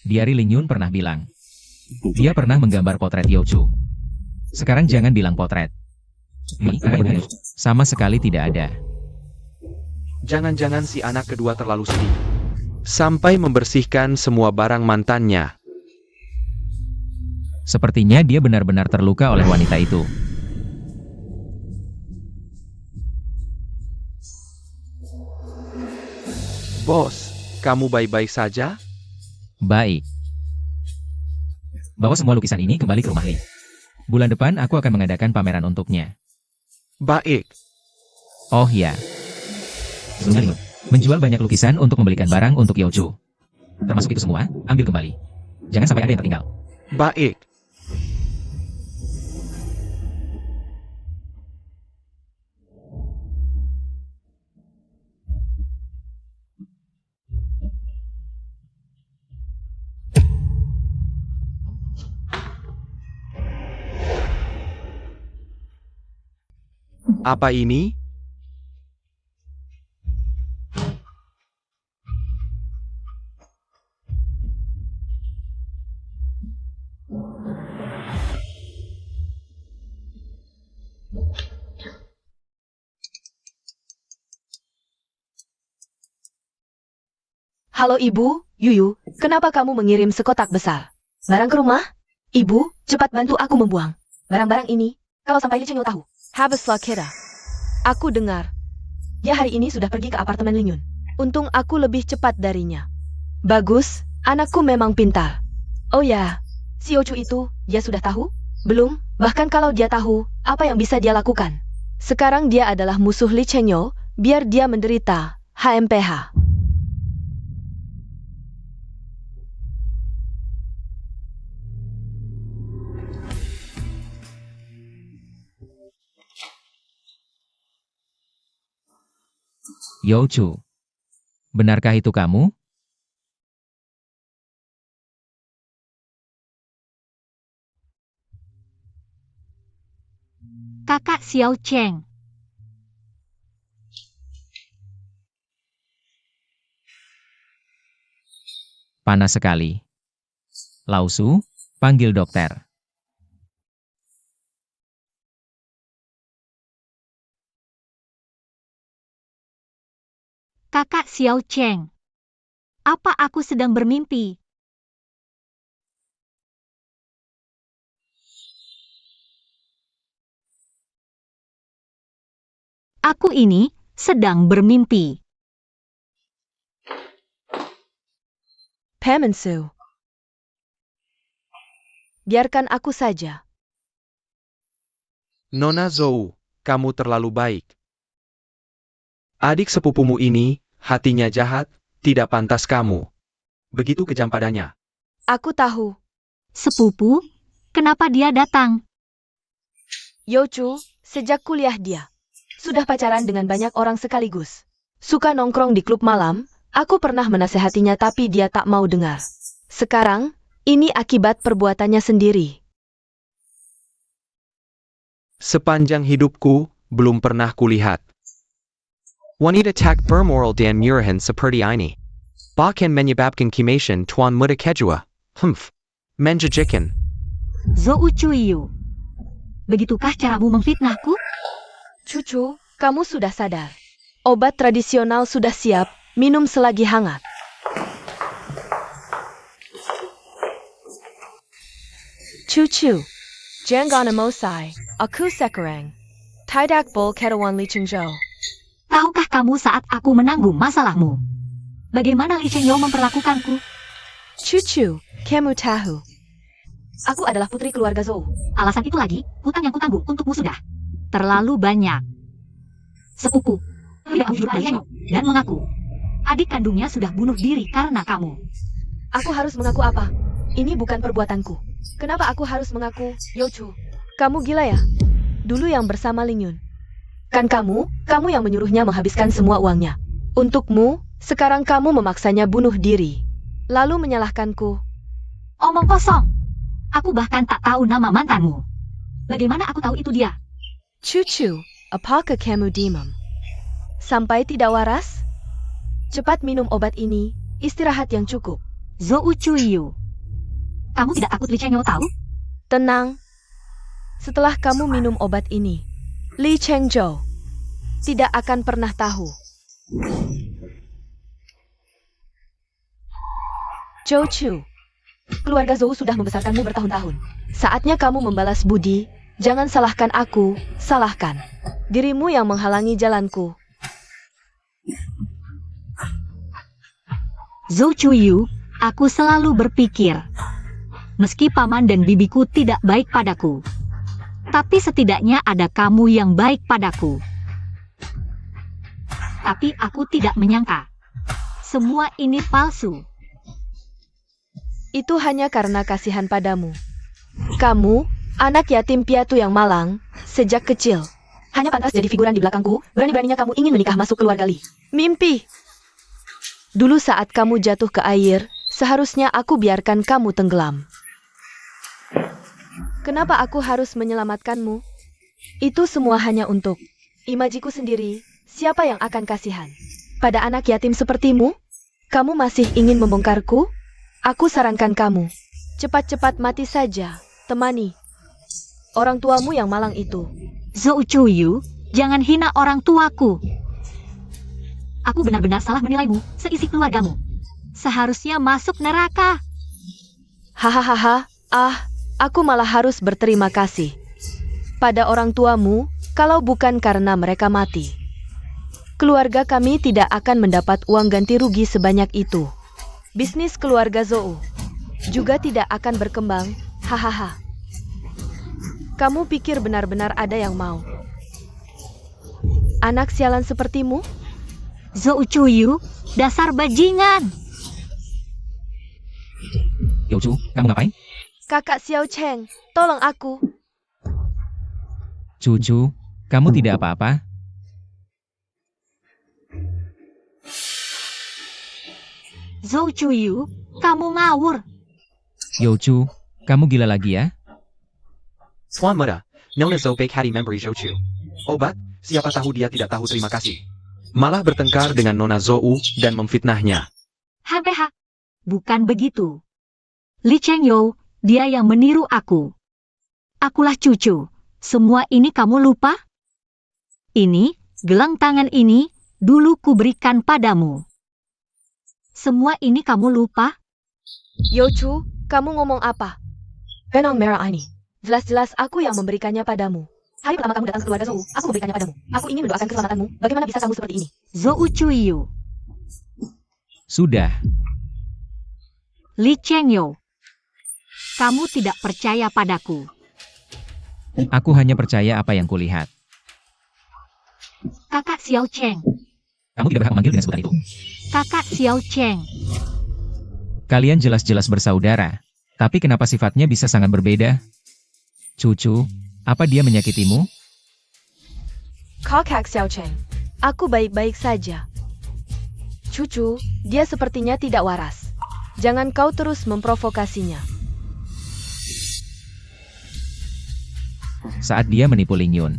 Diari Ling Yun pernah bilang. Dia pernah menggambar potret Youchu. Sekarang jangan bilang potret. Sama sekali tidak ada. jangan-jangan si anak kedua terlalu sedih. Sampai membersihkan semua barang mantannya. Sepertinya dia benar-benar terluka oleh wanita itu. Bos, kamu baik-baik saja? Baik. Bawa semua lukisan ini kembali ke rumah Li. Bulan depan aku akan mengadakan pameran untuknya. Baik. Oh ya. Menjual banyak lukisan untuk membelikan barang untuk Youchu. Termasuk itu semua, ambil kembali. Jangan sampai ada yang tertinggal. Baik. Apa ini? Halo Ibu, Yuyu, kenapa kamu mengirim sekotak besar? Barang ke rumah? Ibu, cepat bantu aku membuang barang-barang ini, kalau sampai Li Chenyo tahu. Habislah kita. Aku dengar. Dia hari ini sudah pergi ke apartemen Ling Yun. Untung aku lebih cepat darinya. Bagus, anakku memang pintar. Oh ya, si Ochu itu, dia sudah tahu? Belum, bahkan kalau dia tahu, apa yang bisa dia lakukan? Sekarang dia adalah musuh Li Chenyo, biar dia menderita, HMPH. Youchu. Benarkah itu kamu? Kakak Xiao Cheng. Panas sekali. Lausu, panggil dokter. Kakak Xiao Cheng. Apa aku sedang bermimpi? Aku ini sedang bermimpi. Pemensu. Biarkan aku saja. Nona Zhou, kamu terlalu baik. Adik sepupumu ini, hatinya jahat, tidak pantas kamu. Begitu kejam padanya. Aku tahu. Sepupu, kenapa dia datang? Youchu, sejak kuliah dia sudah pacaran dengan banyak orang sekaligus. Suka nongkrong di klub malam, aku pernah menasehatinya tapi dia tak mau dengar. Sekarang, ini akibat perbuatannya sendiri. Sepanjang hidupku, belum pernah kulihat wanita tak bermoral dan murahan seperti ini. Bahkan menyebabkan kematian tuan muda kedua. Menjijikan. Zhou Chuiyu. Begitukah caramu memfitnahku? Cucu, kamu sudah sadar. Obat tradisional sudah siap, minum selagi hangat. Cucu, jangan emosi, aku sekarang. Tidak boleh ketawan Li Chenyo. Tahukah kamu saat aku menanggung masalahmu? Bagaimana Li Chenyo memperlakukanku? Cucu, kamu tahu. Aku adalah putri keluarga Zhou. Alasan itu lagi, hutang yang kutanggung untukmu sudah terlalu banyak. Sepupu, tidak jujur pada Chenyo, dan mengaku adik kandungnya sudah bunuh diri karena kamu. Aku harus mengaku apa? Ini bukan perbuatanku. Kenapa aku harus mengaku, Youchu? Kamu gila ya? Dulu yang bersama Ling Yun. Kan kamu yang menyuruhnya menghabiskan semua uangnya. Untukmu, sekarang kamu memaksanya bunuh diri. Lalu menyalahkanku. Omong kosong. Aku bahkan tak tahu nama mantanmu. Bagaimana aku tahu itu dia? Cucu, apakah kamu dimam? Sampai tidak waras? Cepat minum obat ini, istirahat yang cukup. Zhou Chuiyu. Kamu tidak takut Li Chenyo tahu? Tenang. Setelah kamu minum obat ini, Li Chenyo tidak akan pernah tahu. Zhou Chu, keluarga Zhou sudah membesarkanmu bertahun-tahun. Saatnya kamu membalas budi. Jangan salahkan aku, salahkan dirimu yang menghalangi jalanku. Zhou Chuiyu, aku selalu berpikir, meski paman dan bibiku tidak baik padaku, tapi setidaknya ada kamu yang baik padaku. Tapi aku tidak menyangka, semua ini palsu. Itu hanya karena kasihan padamu. Kamu, anak yatim piatu yang malang, sejak kecil. Hanya pantas jadi figuran di belakangku, berani-beraninya kamu ingin menikah masuk keluarga Li. Mimpi. Dulu saat kamu jatuh ke air, seharusnya aku biarkan kamu tenggelam. Kenapa aku harus menyelamatkanmu? Itu semua hanya untuk imajiku sendiri. Siapa yang akan kasihan pada anak yatim sepertimu? Kamu masih ingin membongkarku? Aku sarankan kamu, cepat-cepat mati saja, temani orang tuamu yang malang itu. Zhou Chuiyu, jangan hina orang tuaku. Aku benar-benar salah menilaimu, seisi keluargamu. Seharusnya masuk neraka. Hahaha, Aku malah harus berterima kasih pada orang tuamu, kalau bukan karena mereka mati. Keluarga kami tidak akan mendapat uang ganti rugi sebanyak itu. Bisnis keluarga Zhou juga tidak akan berkembang, hahaha. Kamu pikir benar-benar ada yang mau anak sialan sepertimu? Zhou Chuyu, dasar bajingan. Youchu, kamu ngapain? Kakak Xiao Cheng, tolong aku. Cucu, kamu tidak apa-apa? Zhou Chuyu, kamu ngawur. Youchu, kamu gila lagi ya? Swan muda, Nona Zhou Bake Hattie Memory Zhou. Obat, siapa tahu dia tidak tahu terima kasih. Malah bertengkar dengan Nona Zhou dan memfitnahnya. HPH. Bukan begitu. Li Chengyo, dia yang meniru aku. Akulah cucu. Semua ini kamu lupa? Ini, gelang tangan ini, dulu kuberikan padamu. Semua ini kamu lupa? Youchu, kamu ngomong apa? Benang merah ini. Jelas-jelas aku yang memberikannya padamu. Hari pertama kamu datang ke keluarga Zhou, aku memberikannya padamu. Aku ingin mendoakan keselamatanmu. Bagaimana bisa kamu seperti ini? Zhou Chuyu, Sudah. Li Chengyo. Kamu tidak percaya padaku. Aku hanya percaya apa yang kulihat. Kakak Xiao Cheng. Kamu tidak berhak memanggil dengan sebutan itu. Kakak Xiao Cheng. Kalian jelas-jelas bersaudara. Tapi kenapa sifatnya bisa sangat berbeda? Cucu, apa dia menyakitimu? Kakak Xiao Cheng, aku baik-baik saja. Cucu, dia sepertinya tidak waras. Jangan kau terus memprovokasinya. Saat dia menipu Ling Yun.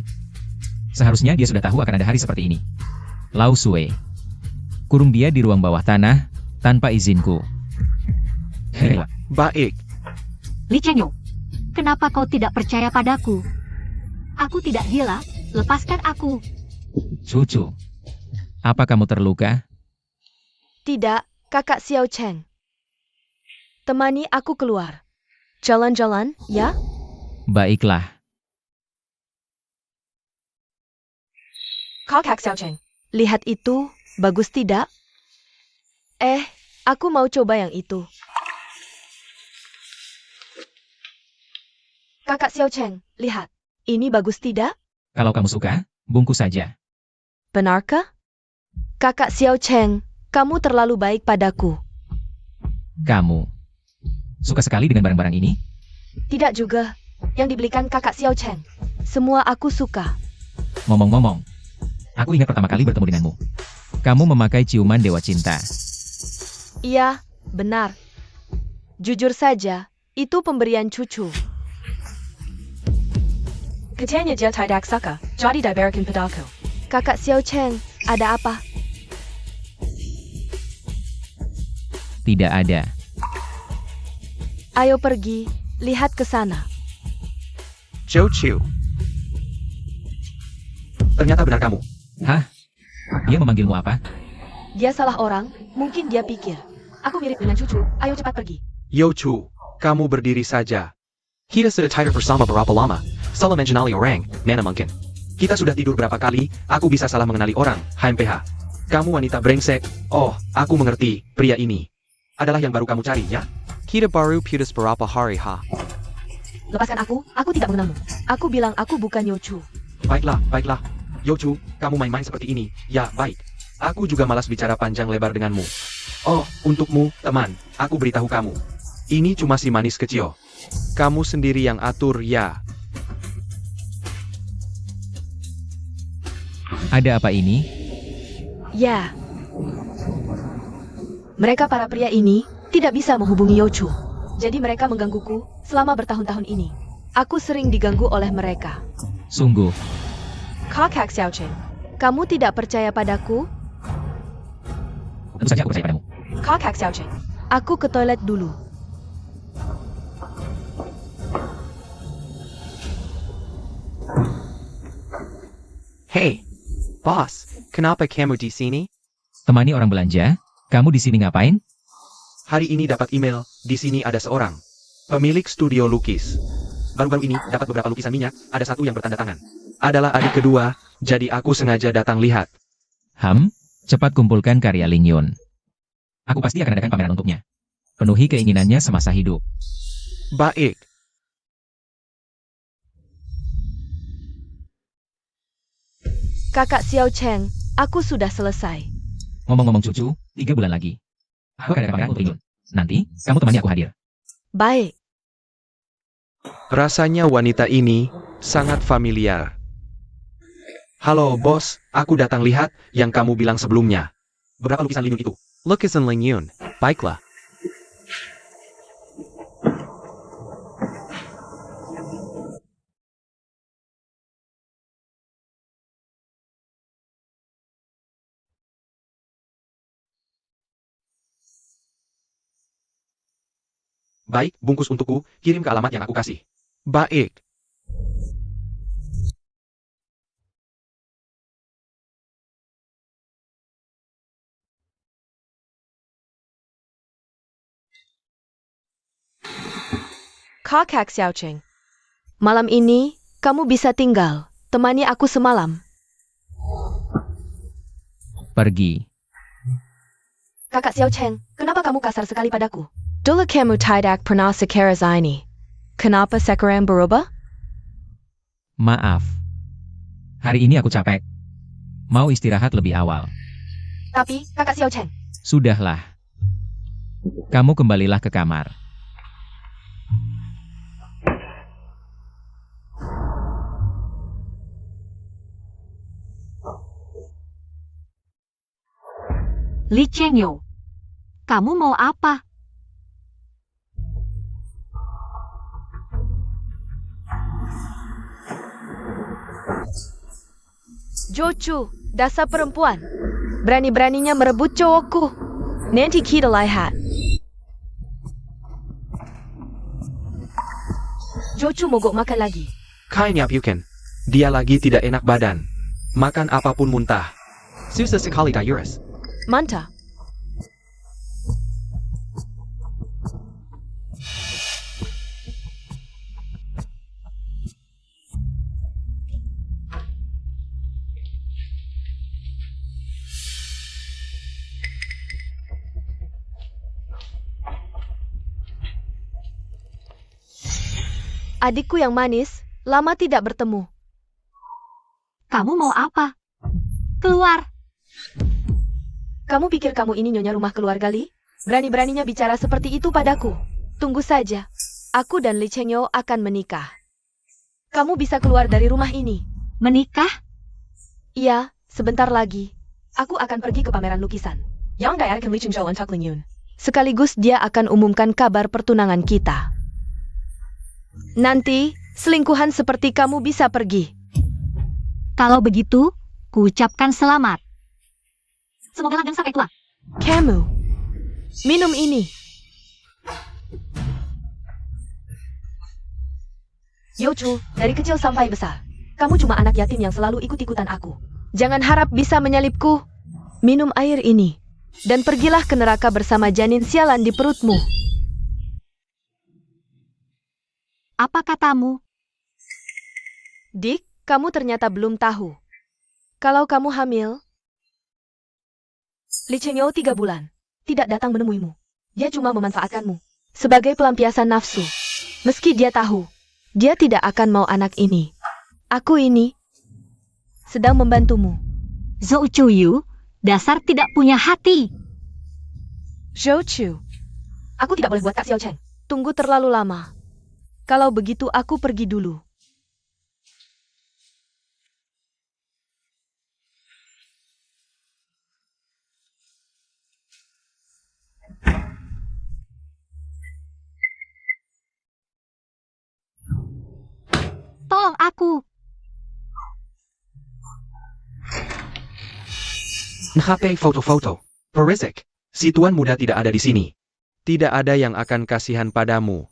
Seharusnya dia sudah tahu akan ada hari seperti ini. Lao Sui. Kurung dia di ruang bawah tanah, tanpa izinku. Hei, Baik. Li Chengyo, kenapa kau tidak percaya padaku? Aku tidak gila, lepaskan aku. cucu. Apa kamu terluka? Tidak, kakak Xiao Cheng. Temani aku keluar. Jalan-jalan, ya? Baiklah. Kakak Xiao Cheng, lihat itu, bagus tidak? Aku mau coba yang itu. Kakak Xiao Cheng, lihat. Ini bagus tidak? Kalau kamu suka, bungkus saja. Benarkah? Kakak Xiao Cheng, kamu terlalu baik padaku. Kamu suka sekali dengan barang-barang ini? Tidak juga. Yang dibelikan kakak Xiao Cheng. Semua aku suka. Ngomong-ngomong, aku ingat pertama kali bertemu denganmu. Kamu memakai ciuman dewa cinta. Iya, benar. Jujur saja, itu pemberian cucu. Katanya dia tidak suka, jadi diberikan padaku. Kakak Xiao Cheng, ada apa? Tidak ada. Ayo pergi, lihat ke sana. Zhou Chu. Ternyata benar kamu. Hah? Dia memanggilmu apa? Dia salah orang, mungkin dia pikir. Aku mirip dengan cucu, ayo cepat pergi. Yo Chu, kamu berdiri saja. Kita sudah tidur bersama berapa lama? Salah mengenali orang, mana mungkin. Kita sudah tidur berapa kali, aku bisa salah mengenali orang, HMPH. Kamu wanita brengsek. Oh, aku mengerti, pria ini adalah yang baru kamu cari, ya? Kita baru putus berapa hari, ha? Lepaskan aku tidak mengenalmu. Aku bilang aku bukan Youchu. Baiklah, baiklah. Yo Chu, kamu main-main seperti ini. Ya, baik. Aku juga malas bicara panjang lebar denganmu. Oh, untukmu, teman, aku beritahu kamu. Ini cuma si manis kecil. Kamu sendiri yang atur, ya. Ada apa ini? Ya. Mereka para pria ini tidak bisa menghubungi Youchu. Jadi mereka menggangguku selama bertahun-tahun ini. Aku sering diganggu oleh mereka. Sungguh, Kakak Xiao Cheng, kamu tidak percaya padaku? tentu saja aku percaya padamu. Kakak Xiao Cheng, aku ke toilet dulu. Hey, boss, kenapa kamu di sini? Temani orang belanja? Kamu di sini ngapain? Hari ini dapat email, di sini ada seorang. Pemilik studio lukis. Baru-baru ini dapat beberapa lukisan minyak, ada satu yang bertanda tangan. Adalah adik kedua, jadi aku sengaja datang lihat. Cepat kumpulkan karya Ling Yun. Aku pasti akan adakan pameran untuknya. Penuhi keinginannya semasa hidup. Baik. Kakak Xiao Cheng, aku sudah selesai. Ngomong-ngomong cucu, 3 bulan lagi. Aku akan adakan pameran untuk Ling Yun. Nanti, kamu temani aku hadir. Baik. Rasanya wanita ini sangat familiar. Halo bos, aku datang lihat yang kamu bilang sebelumnya. Berapa lukisan Ling Yun itu? Lukisan Ling Yun. Baiklah. Baik, bungkus untukku, kirim ke alamat yang aku kasih. Baik. Kakak Xiao Cheng. Malam ini, kamu bisa tinggal. Temani aku semalam. Pergi. Kakak Xiao Cheng, kenapa kamu kasar sekali padaku? Dulu kamu tidak pernah sekeras ini. Kenapa sekarang berubah? Maaf. Hari ini aku capek. Mau istirahat lebih awal. Tapi, Kakak Xiao Cheng. Sudahlah. Kamu kembalilah ke kamar. Li Chengyo, kamu mau apa? Jocu, dasar perempuan. Berani-beraninya merebut cowokku. Nanti kita lihat. Jocu mogok makan lagi. Kayaknya Pyuken. Dia lagi tidak enak badan. Makan apapun muntah. Susah sekali Dayuris. Mantap. Adikku yang manis, lama tidak bertemu. Kamu mau apa? Keluar. Kamu pikir kamu ini nyonya rumah keluarga Li? Berani-beraninya bicara seperti itu padaku. Tunggu saja. Aku dan Li Chengyo akan menikah. Kamu bisa keluar dari rumah ini. Menikah? Iya, sebentar lagi. Aku akan pergi ke pameran lukisan. Yang gak akan Li Chengyo untuk Ling Yun. Sekaligus dia akan umumkan kabar pertunangan kita. Nanti, selingkuhan seperti kamu bisa pergi. Kalau begitu, kuucapkan selamat. Semoga langgeng sampai tua. Kamu, minum ini. Yochu, dari kecil sampai besar, kamu cuma anak yatim yang selalu ikut-ikutan aku. Jangan harap bisa menyalipku. Minum air ini, dan pergilah ke neraka bersama janin sialan di perutmu. Apa katamu? Dik, kamu ternyata belum tahu. Kalau kamu hamil, Li Chengyo 3 bulan, tidak datang menemuimu. Dia cuma memanfaatkanmu sebagai pelampiasan nafsu. Meski dia tahu, dia tidak akan mau anak ini. Aku ini sedang membantumu. Zhou Chuyu, dasar tidak punya hati. Zhou Chu, aku tidak boleh buat Kak Xiao Cheng tunggu terlalu lama. Kalau begitu aku pergi dulu. Tolong aku. HP foto-foto. Perisik. Si tuan muda tidak ada di sini. Tidak ada yang akan kasihan padamu.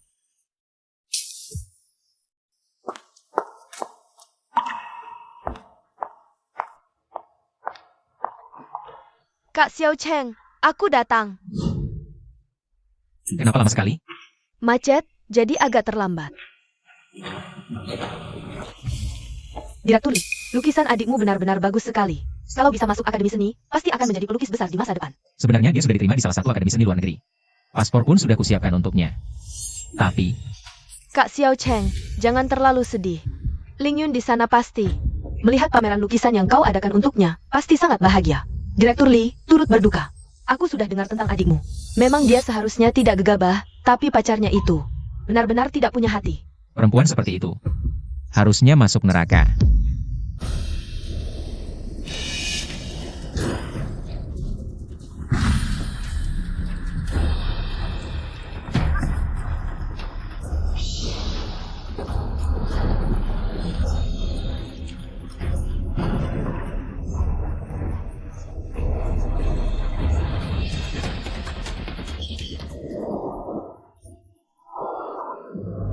Kak Xiao Cheng, aku datang. Kenapa lama sekali? Macet, jadi agak terlambat. Direktur Lee, lukisan adikmu benar-benar bagus sekali. Kalau bisa masuk akademi seni, pasti akan menjadi pelukis besar di masa depan. Sebenarnya dia sudah diterima di salah satu akademi seni luar negeri. Paspor pun sudah kusiapkan untuknya. Tapi, Kak Xiao Cheng, jangan terlalu sedih. Ling Yun di sana pasti. Melihat pameran lukisan yang kau adakan untuknya, pasti sangat bahagia. Direktur Lee turut berduka. Aku sudah dengar tentang adikmu. Memang dia seharusnya tidak gegabah, tapi pacarnya itu benar-benar tidak punya hati. perempuan seperti itu harusnya masuk neraka.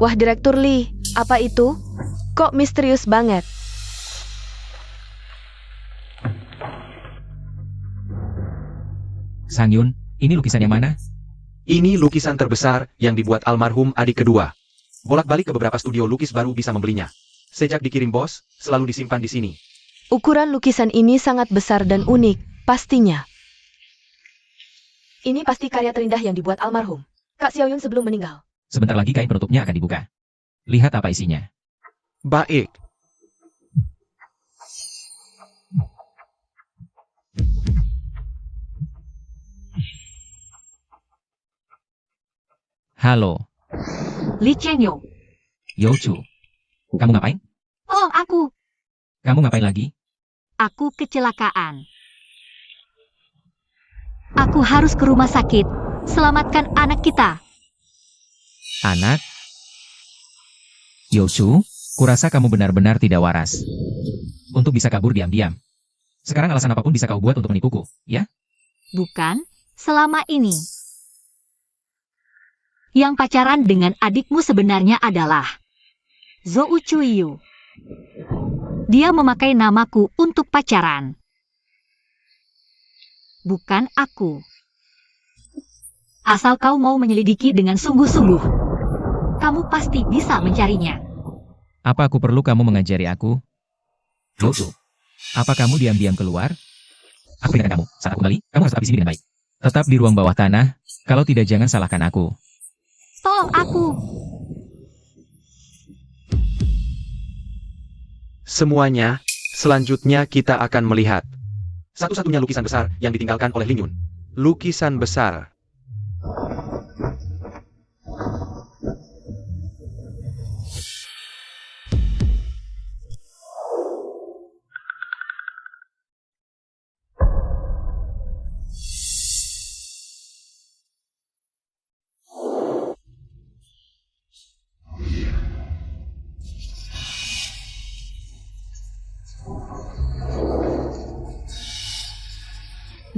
Wah, Direktur Lee, apa itu? Kok misterius banget? Sang Yun, ini lukisan yang mana? Ini lukisan terbesar yang dibuat almarhum adik kedua. Bolak-balik ke beberapa studio lukis baru bisa membelinya. Sejak dikirim bos, selalu disimpan di sini. Ukuran lukisan ini sangat besar dan unik, pastinya. Ini pasti karya terindah yang dibuat almarhum Kak Xiao Yun sebelum meninggal. Sebentar lagi kain penutupnya akan dibuka. Lihat apa isinya. Baik. Halo, Li Chengyou. Youchu. Kamu ngapain? Oh, aku. Kamu ngapain lagi? Aku kecelakaan. Aku harus ke rumah sakit. Selamatkan anak kita. Anak? Youchu, kurasa kamu benar-benar tidak waras. Untuk bisa kabur diam-diam. Sekarang alasan apapun bisa kau buat untuk menipuku, ya? Bukan, selama ini. Yang pacaran dengan adikmu sebenarnya adalah Zhou Chuiyu. Dia memakai namaku untuk pacaran. Bukan aku. Asal kau mau menyelidiki dengan sungguh-sungguh, kamu pasti bisa mencarinya. Apa aku perlu kamu mengajari aku? Youchu, apa kamu diam-diam keluar? Aku peringatkan kamu, saat aku kembali, kamu harus tetap di sini dengan baik. Tetap di ruang bawah tanah, kalau tidak jangan salahkan aku. Tolong aku. Semuanya, selanjutnya kita akan melihat satu-satunya lukisan besar yang ditinggalkan oleh Ling Yun. Lukisan besar.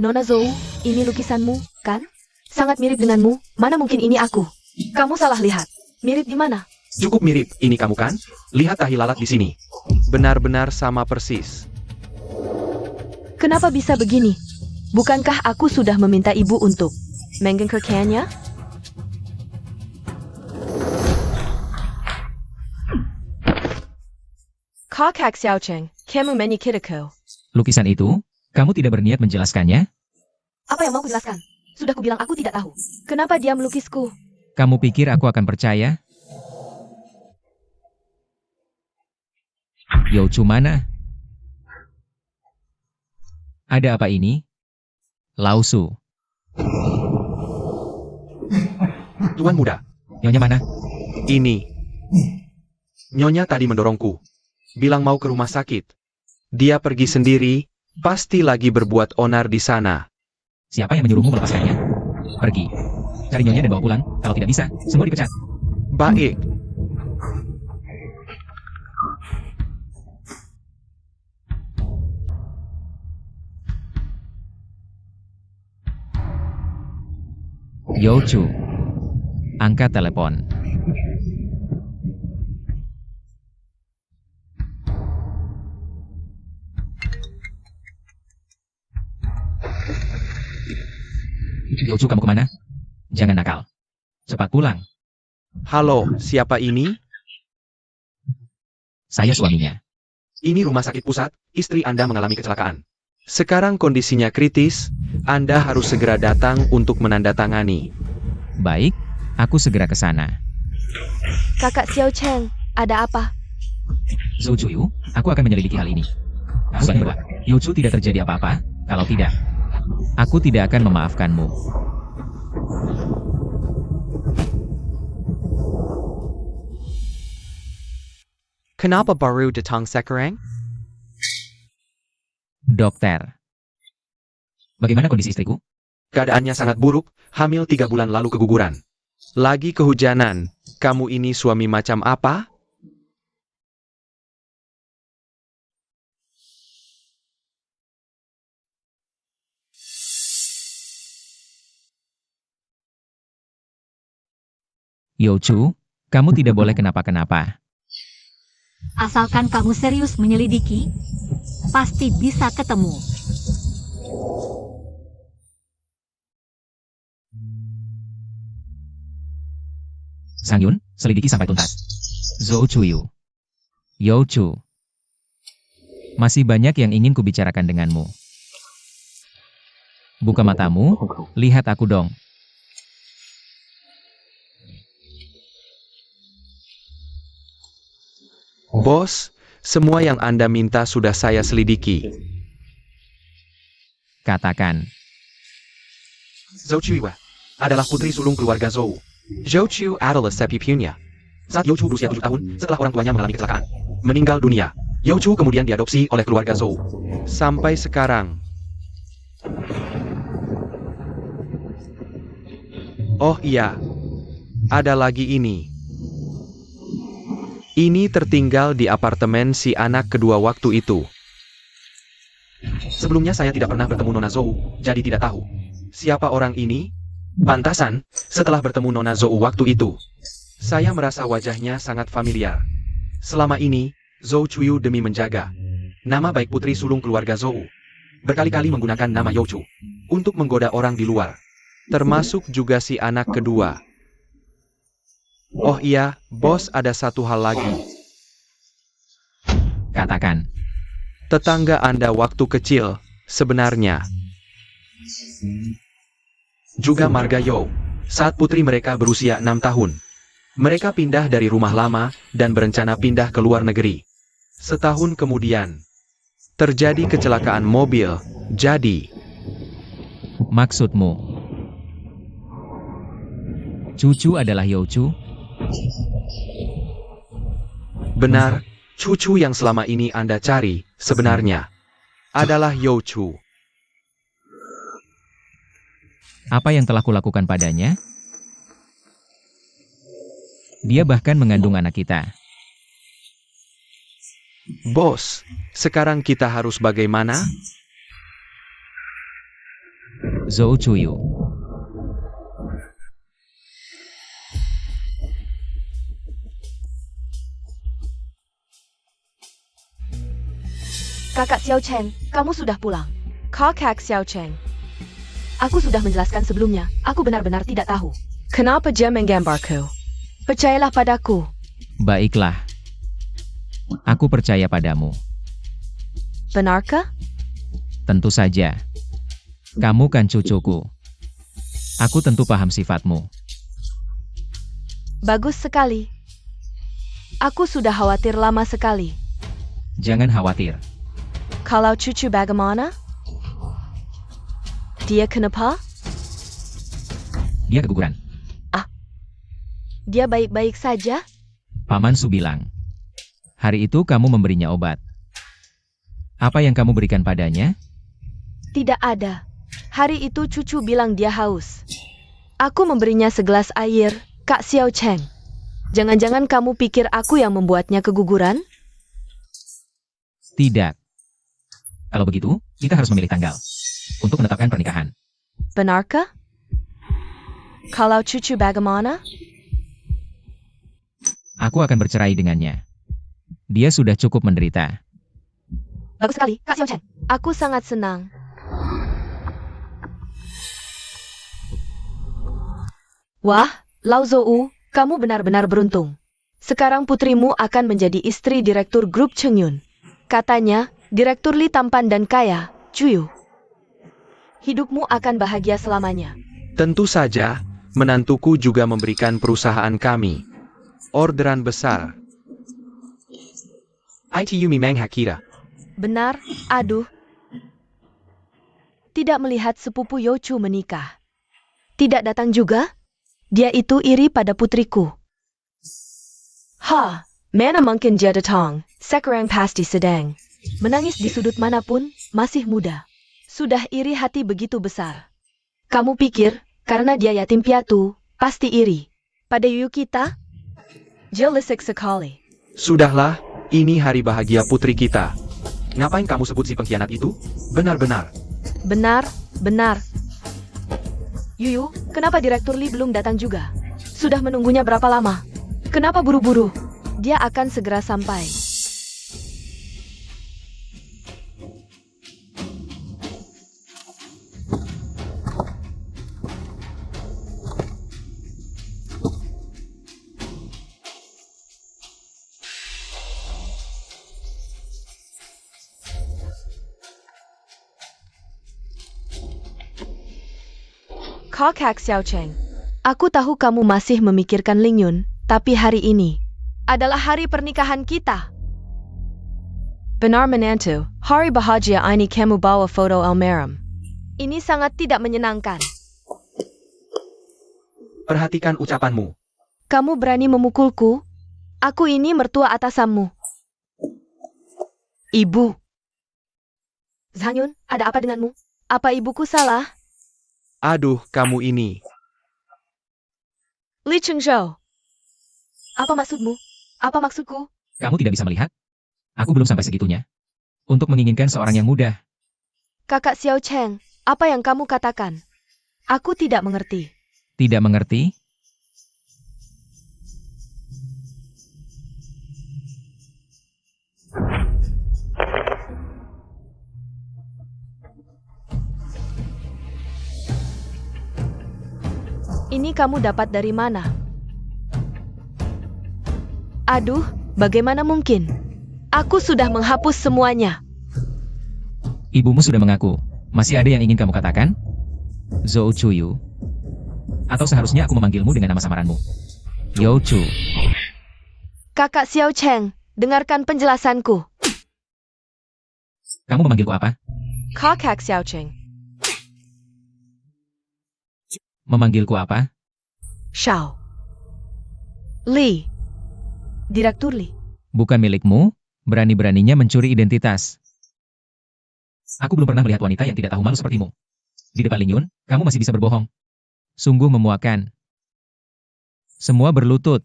Nona Zhou, ini lukisanmu, kan? Sangat mirip denganmu, mana mungkin ini aku? Kamu salah lihat. Mirip di mana? Cukup mirip, ini kamu kan? Lihat tahi lalat di sini. Benar-benar sama persis. Kenapa bisa begini? Bukankah aku sudah meminta ibu untuk mengengkerkannya? Kak Xiao Cheng, kamu menyikiriku. Lukisan itu, kamu tidak berniat menjelaskannya? Apa yang mau kujelaskan? Sudah kubilang aku tidak tahu. Kenapa dia melukisku? Kamu pikir aku akan percaya? Youchu mana? Ada apa ini? Lausu. Tuan muda, Nyonya mana? ini. Nyonya tadi mendorongku. Bilang mau ke rumah sakit. Dia pergi sendiri, pasti lagi berbuat onar di sana. Siapa yang menyuruhmu melepaskannya? Pergi. Cari Nyonya dan bawa pulang. Kalau tidak bisa, semua dipecat. Baik. Youchu. Angkat telepon. Youchu, kamu kemana? Jangan nakal. Cepat pulang. Halo, siapa ini? Saya suaminya. Ini rumah sakit pusat, istri Anda mengalami kecelakaan. Sekarang kondisinya kritis, Anda harus segera datang untuk menandatangani. Baik, aku segera ke sana. Kakak Xiao Cheng, ada apa? Zhou Chuyu, aku akan menyelidiki hal ini. Aku yakin bahwa Youchu tidak terjadi apa-apa, kalau tidak, aku tidak akan memaafkanmu. Kenapa baru datang sekarang? Dokter. Bagaimana kondisi istriku? Keadaannya sangat buruk, hamil 3 bulan lalu keguguran. Lagi kehujanan, kamu ini suami macam apa? Youchu, kamu tidak boleh kenapa-kenapa. Asalkan kamu serius menyelidiki, pasti bisa ketemu. Sang Yun, selidiki sampai tuntas. Zhou Chuyu. Youchu. Masih banyak yang ingin kubicarakan denganmu. Buka matamu, lihat aku dong. Bos, semua yang Anda minta sudah saya selidiki. Katakan. Zhou Chuyu adalah putri sulung keluarga Zhou. Zhou Chu adalah sepupunya. Saat Youchu berusia 7 tahun, setelah orang tuanya mengalami kecelakaan, meninggal dunia. Youchu kemudian diadopsi oleh keluarga Zhou. Sampai sekarang. Oh iya, ada lagi ini. Ini tertinggal di apartemen si anak kedua waktu itu. Sebelumnya saya tidak pernah bertemu Nona Zhou, jadi tidak tahu. Siapa orang ini? Pantasan, setelah bertemu Nona Zhou waktu itu, saya merasa wajahnya sangat familiar. Selama ini, Zhou Chuyu demi menjaga nama baik putri sulung keluarga Zhou, berkali-kali menggunakan nama Youchu untuk menggoda orang di luar, termasuk juga si anak kedua. Oh iya, bos, ada satu hal lagi. Katakan. Tetangga Anda waktu kecil, sebenarnya juga marga You, saat putri mereka berusia 6 tahun. Mereka pindah dari rumah lama dan berencana pindah ke luar negeri. Setahun kemudian, terjadi kecelakaan mobil, jadi Maksudmu? Cucu adalah Youchu? benar, cucu yang selama ini Anda cari, sebenarnya adalah Youchu. Apa yang telah kulakukan padanya? Dia bahkan mengandung anak kita. Bos, sekarang kita harus bagaimana? Zhou Chuyu. Kakak Xiao Cheng, kamu sudah pulang. Kakak Xiao Cheng. Aku sudah menjelaskan sebelumnya, aku benar-benar tidak tahu. Kenapa dia menggambarku? Percayalah padaku. Baiklah. Aku percaya padamu. Benarkah? Tentu saja. Kamu kan cucuku. Aku tentu paham sifatmu. Bagus sekali. Aku sudah khawatir lama sekali. Jangan khawatir. Kalau cucu bagaimana? Dia kenapa? Dia keguguran. Dia baik-baik saja? Paman Su bilang. Hari itu kamu memberinya obat. Apa yang kamu berikan padanya? Tidak ada. Hari itu cucu bilang dia haus. Aku memberinya segelas air, Kak Xiao Cheng. Jangan-jangan kamu pikir aku yang membuatnya keguguran? Tidak. Kalau begitu, kita harus memilih tanggal untuk menetapkan pernikahan. Benarkah? Kalau cucu bagaimana? Aku akan bercerai dengannya. Dia sudah cukup menderita. Bagus sekali, Kak Xiao Cheng. Aku sangat senang. Wah, Lao Zou, Kamu benar-benar beruntung. Sekarang putrimu akan menjadi istri Direktur Grup Chengyun. Katanya, Direktur Li tampan dan kaya, Cuyu. Hidupmu akan bahagia selamanya. Tentu saja, menantuku juga memberikan perusahaan kami orderan besar. Itu memang Hakira. Benar, aduh. Tidak melihat sepupu Yochu menikah. Tidak datang juga? Dia itu iri pada putriku. Mana mungkin dia datang, sekarang pasti sedang menangis di sudut manapun, masih muda. Sudah iri hati begitu besar. Kamu pikir, karena dia yatim piatu, pasti iri pada Yuyu kita? Jelisik sekali. Sudahlah, ini hari bahagia putri kita. Ngapain kamu sebut si pengkhianat itu? Benar-benar. Benar. Yuyu, kenapa Direktur Li belum datang juga? Sudah menunggunya berapa lama? Kenapa buru-buru? Dia akan segera sampai. Kak Xiao Cheng, aku tahu kamu masih memikirkan Ling Yun, tapi hari ini adalah hari pernikahan kita. Benar menantu, hari bahagia ini kamu bawa foto almarhum. Ini sangat tidak menyenangkan. Perhatikan ucapanmu. Kamu berani memukulku? Aku ini mertua atasanmu. Ibu. Zhang Yun, ada apa denganmu? Apa ibuku salah? Aduh, kamu ini. Li Chengzhou. Apa maksudmu? Apa maksudku? Kamu tidak bisa melihat? Aku belum sampai segitunya. Untuk menginginkan seorang yang mudah. Kakak Xiao Cheng, apa yang kamu katakan? Aku tidak mengerti. Tidak mengerti? Ini kamu dapat dari mana? Aduh, bagaimana mungkin? Aku sudah menghapus semuanya. Ibumu sudah mengaku. Masih ada yang ingin kamu katakan? Zhou Chuyu. Atau seharusnya aku memanggilmu dengan nama samaranmu? Yo Chu. Kakak Xiao Cheng, dengarkan penjelasanku. Kamu memanggilku apa? Kakak Xiao Cheng. Memanggilku apa? Xiao. Li. Direktur Li. Bukan milikmu, berani-beraninya mencuri identitas. Aku belum pernah melihat wanita yang tidak tahu malu sepertimu. Di depan Ling Yun, kamu masih bisa berbohong. Sungguh memuakan. Semua berlutut.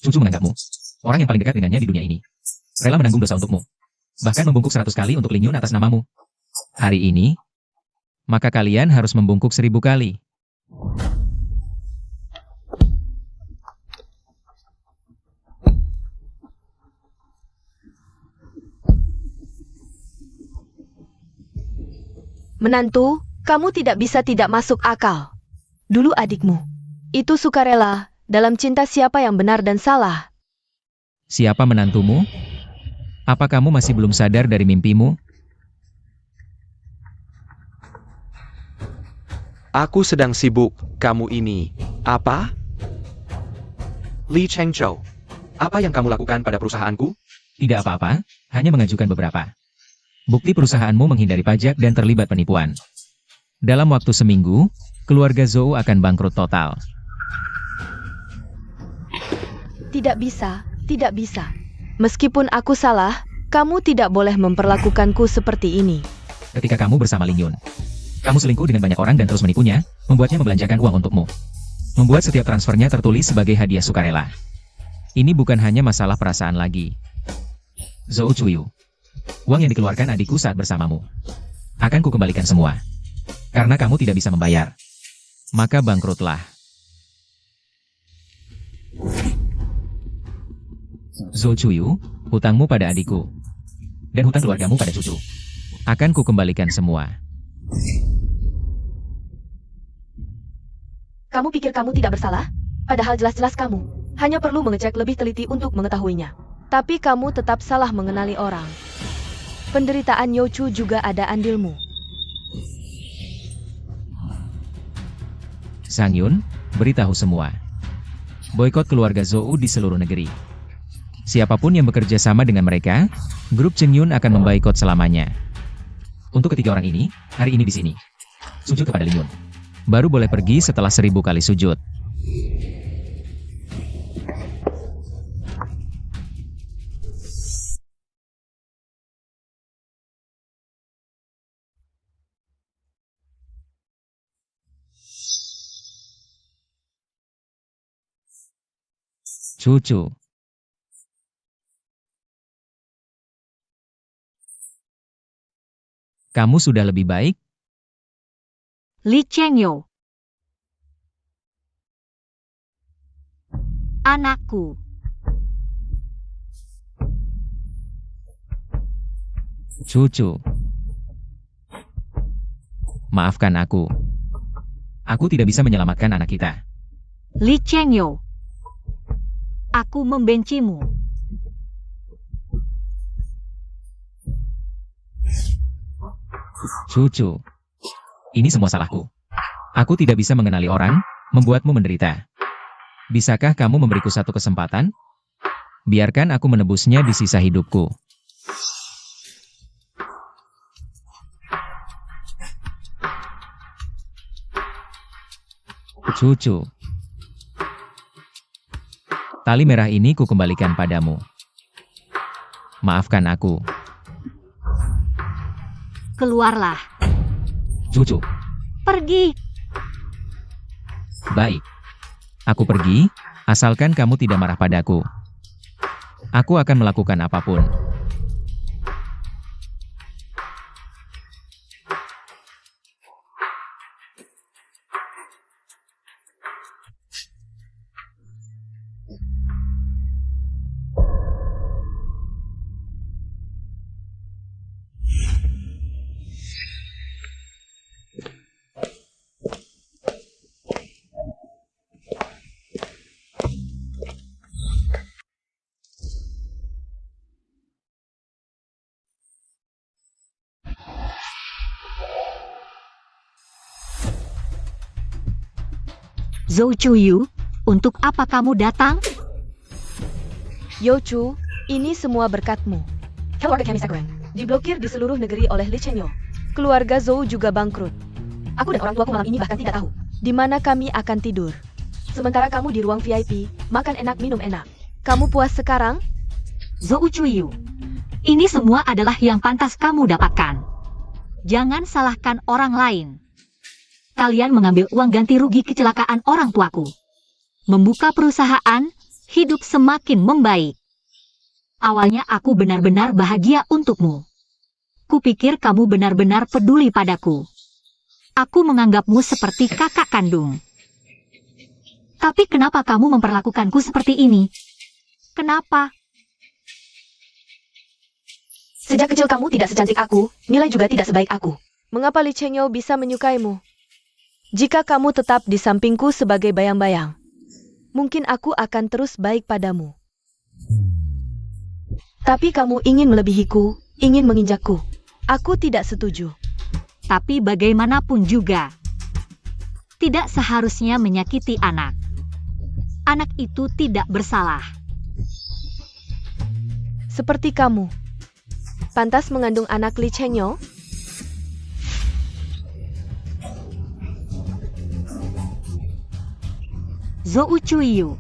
Cucu menganggapmu orang yang paling dekat dengannya di dunia ini. Rela menanggung dosa untukmu. Bahkan membungkuk 100 kali untuk Ling Yun atas namamu. Hari ini, maka kalian harus membungkuk 1000 kali. Menantu, kamu tidak bisa tidak masuk akal. Dulu adikmu. Itu sukarela, dalam cinta siapa yang benar dan salah. Siapa menantumu? Apa kamu masih belum sadar dari mimpimu? Aku sedang sibuk, kamu ini. Apa? Li Chengzhou. Apa yang kamu lakukan pada perusahaanku? Tidak apa-apa, hanya mengajukan beberapa. Bukti perusahaanmu menghindari pajak dan terlibat penipuan. Dalam waktu seminggu, keluarga Zhou akan bangkrut total. Tidak bisa, tidak bisa. Meskipun aku salah, kamu tidak boleh memperlakukanku seperti ini. Ketika kamu bersama Ling Yun, kamu selingkuh dengan banyak orang dan terus menipunya, membuatnya membelanjakan uang untukmu. Membuat setiap transfernya tertulis sebagai hadiah sukarela. Ini bukan hanya masalah perasaan lagi. Zhou Chuyu, uang yang dikeluarkan adikku saat bersamamu akan kukembalikan semua. Karena kamu tidak bisa membayar, maka bangkrutlah. Zhou Chuyu, hutangmu pada adikku dan hutang keluargamu pada cucu akan kukembalikan semua. Kamu pikir kamu tidak bersalah? Padahal jelas-jelas kamu hanya perlu mengecek lebih teliti untuk mengetahuinya. Tapi kamu tetap salah mengenali orang. Penderitaan Youchu juga ada andilmu. Sang Yun, beritahu semua. Boikot keluarga Zhou di seluruh negeri. Siapapun yang bekerja sama dengan mereka, grup Cheng Yun akan memboikot selamanya. Untuk ketiga orang ini, hari ini di sini. Sujud kepada Lin Yun. Baru boleh pergi setelah 1000 kali sujud. Cucu. Kamu sudah lebih baik? Li Chengyo. Anakku. Cucu. Maafkan aku. Aku tidak bisa menyelamatkan anak kita. Li Chengyo. Aku membencimu. Cucu. Ini semua salahku. Aku tidak bisa mengenali orang, membuatmu menderita. Bisakah kamu memberiku satu kesempatan? Biarkan aku menebusnya di sisa hidupku. Cucu. Tali merah ini kukembalikan padamu. Maafkan aku. Keluarlah. Cucu. Pergi. Baik. Aku pergi, asalkan kamu tidak marah padaku. Aku akan melakukan apapun. Zhou Chuyu, untuk apa kamu datang? Youchu, ini semua berkatmu. Keluarga kami Sakura diblokir di seluruh negeri oleh Li Chengyo. Keluarga Zhou juga bangkrut. Aku dan orang tuaku malam ini bahkan tidak tahu di mana kami akan tidur. Sementara kamu di ruang VIP, makan enak minum enak. Kamu puas sekarang? Zhou Chuyu, ini semua adalah yang pantas kamu dapatkan. Jangan salahkan orang lain. Kalian mengambil uang ganti rugi kecelakaan orang tuaku. Membuka perusahaan, hidup semakin membaik. Awalnya aku benar-benar bahagia untukmu. Kupikir kamu benar-benar peduli padaku. Aku menganggapmu seperti kakak kandung. Tapi kenapa kamu memperlakukanku seperti ini? Kenapa? Sejak kecil kamu tidak secantik aku, nilai juga tidak sebaik aku. Mengapa Li Chengyo bisa menyukaimu? Jika kamu tetap di sampingku sebagai bayang-bayang, mungkin aku akan terus baik padamu. Tapi kamu ingin melebihiku, ingin menginjakku. Aku tidak setuju. Tapi bagaimanapun juga, tidak seharusnya menyakiti anak. Anak itu tidak bersalah. Seperti kamu. Pantas mengandung anak Li Chengyo? Zhou Chuyu,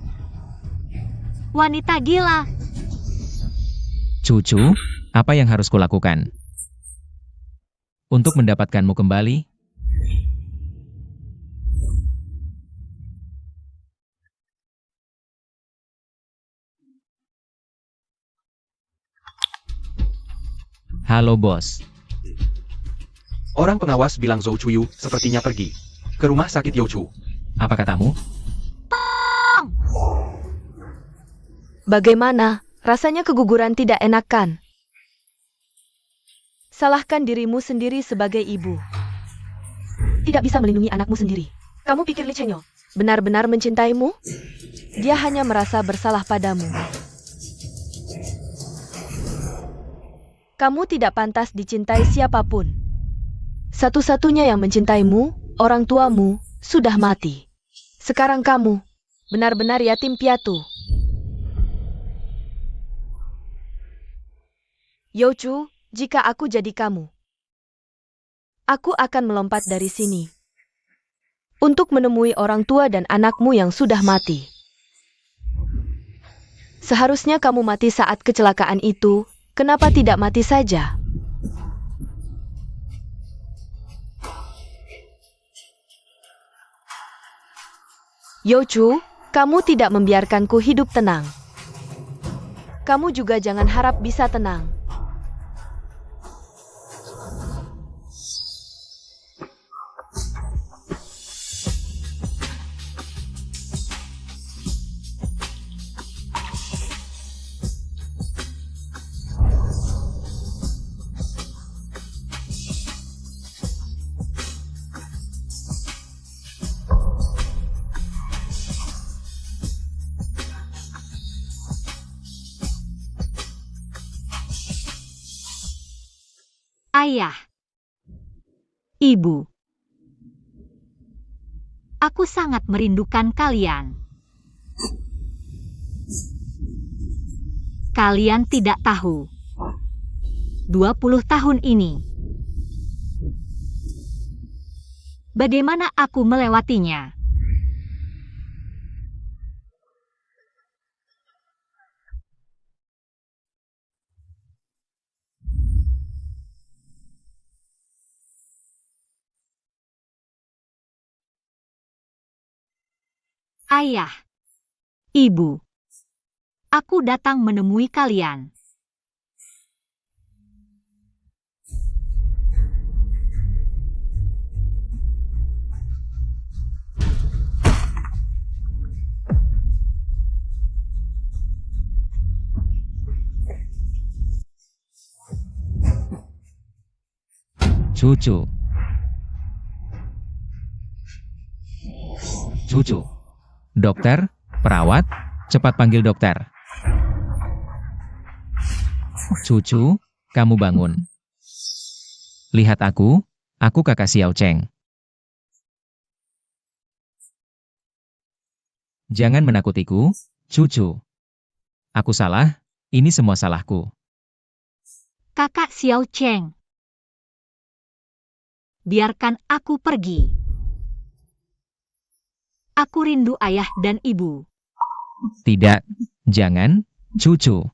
wanita gila. Cucu, apa yang harus kulakukan? Untuk mendapatkanmu kembali? Halo bos. Orang pengawas bilang Zhou Chuyu sepertinya pergi ke rumah sakit Youchu. Apa katamu? Bagaimana? Rasanya keguguran tidak enak kan? Salahkan dirimu sendiri sebagai ibu. Tidak bisa melindungi anakmu sendiri. Kamu pikir Li Chengyo benar-benar mencintaimu? Dia hanya merasa bersalah padamu. Kamu tidak pantas dicintai siapapun. Satu-satunya yang mencintaimu, orang tuamu, sudah mati. Sekarang kamu, benar-benar yatim piatu. Youchu, jika aku jadi kamu, aku akan melompat dari sini untuk menemui orang tua dan anakmu yang sudah mati. Seharusnya kamu mati saat kecelakaan itu, kenapa tidak mati saja? Youchu, kamu tidak membiarkanku hidup tenang. Kamu juga jangan harap bisa tenang. Ayah. Ibu. Aku sangat merindukan kalian. Kalian tidak tahu. 20 tahun ini. Bagaimana aku melewatinya? Ayah, Ibu, aku datang menemui kalian. Cucu. Cucu. Dokter, perawat, cepat panggil dokter. Cucu, kamu bangun. Lihat aku kakak Xiao Cheng. Jangan menakutiku, cucu. Aku salah, ini semua salahku. Kakak Xiao Cheng. Biarkan aku pergi. Aku rindu ayah dan ibu. Tidak, jangan, cucu.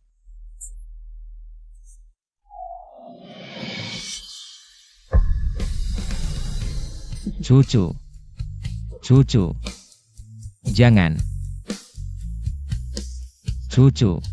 Cucu. Cucu. Jangan. Cucu.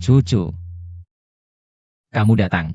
Cucu. Kamu datang.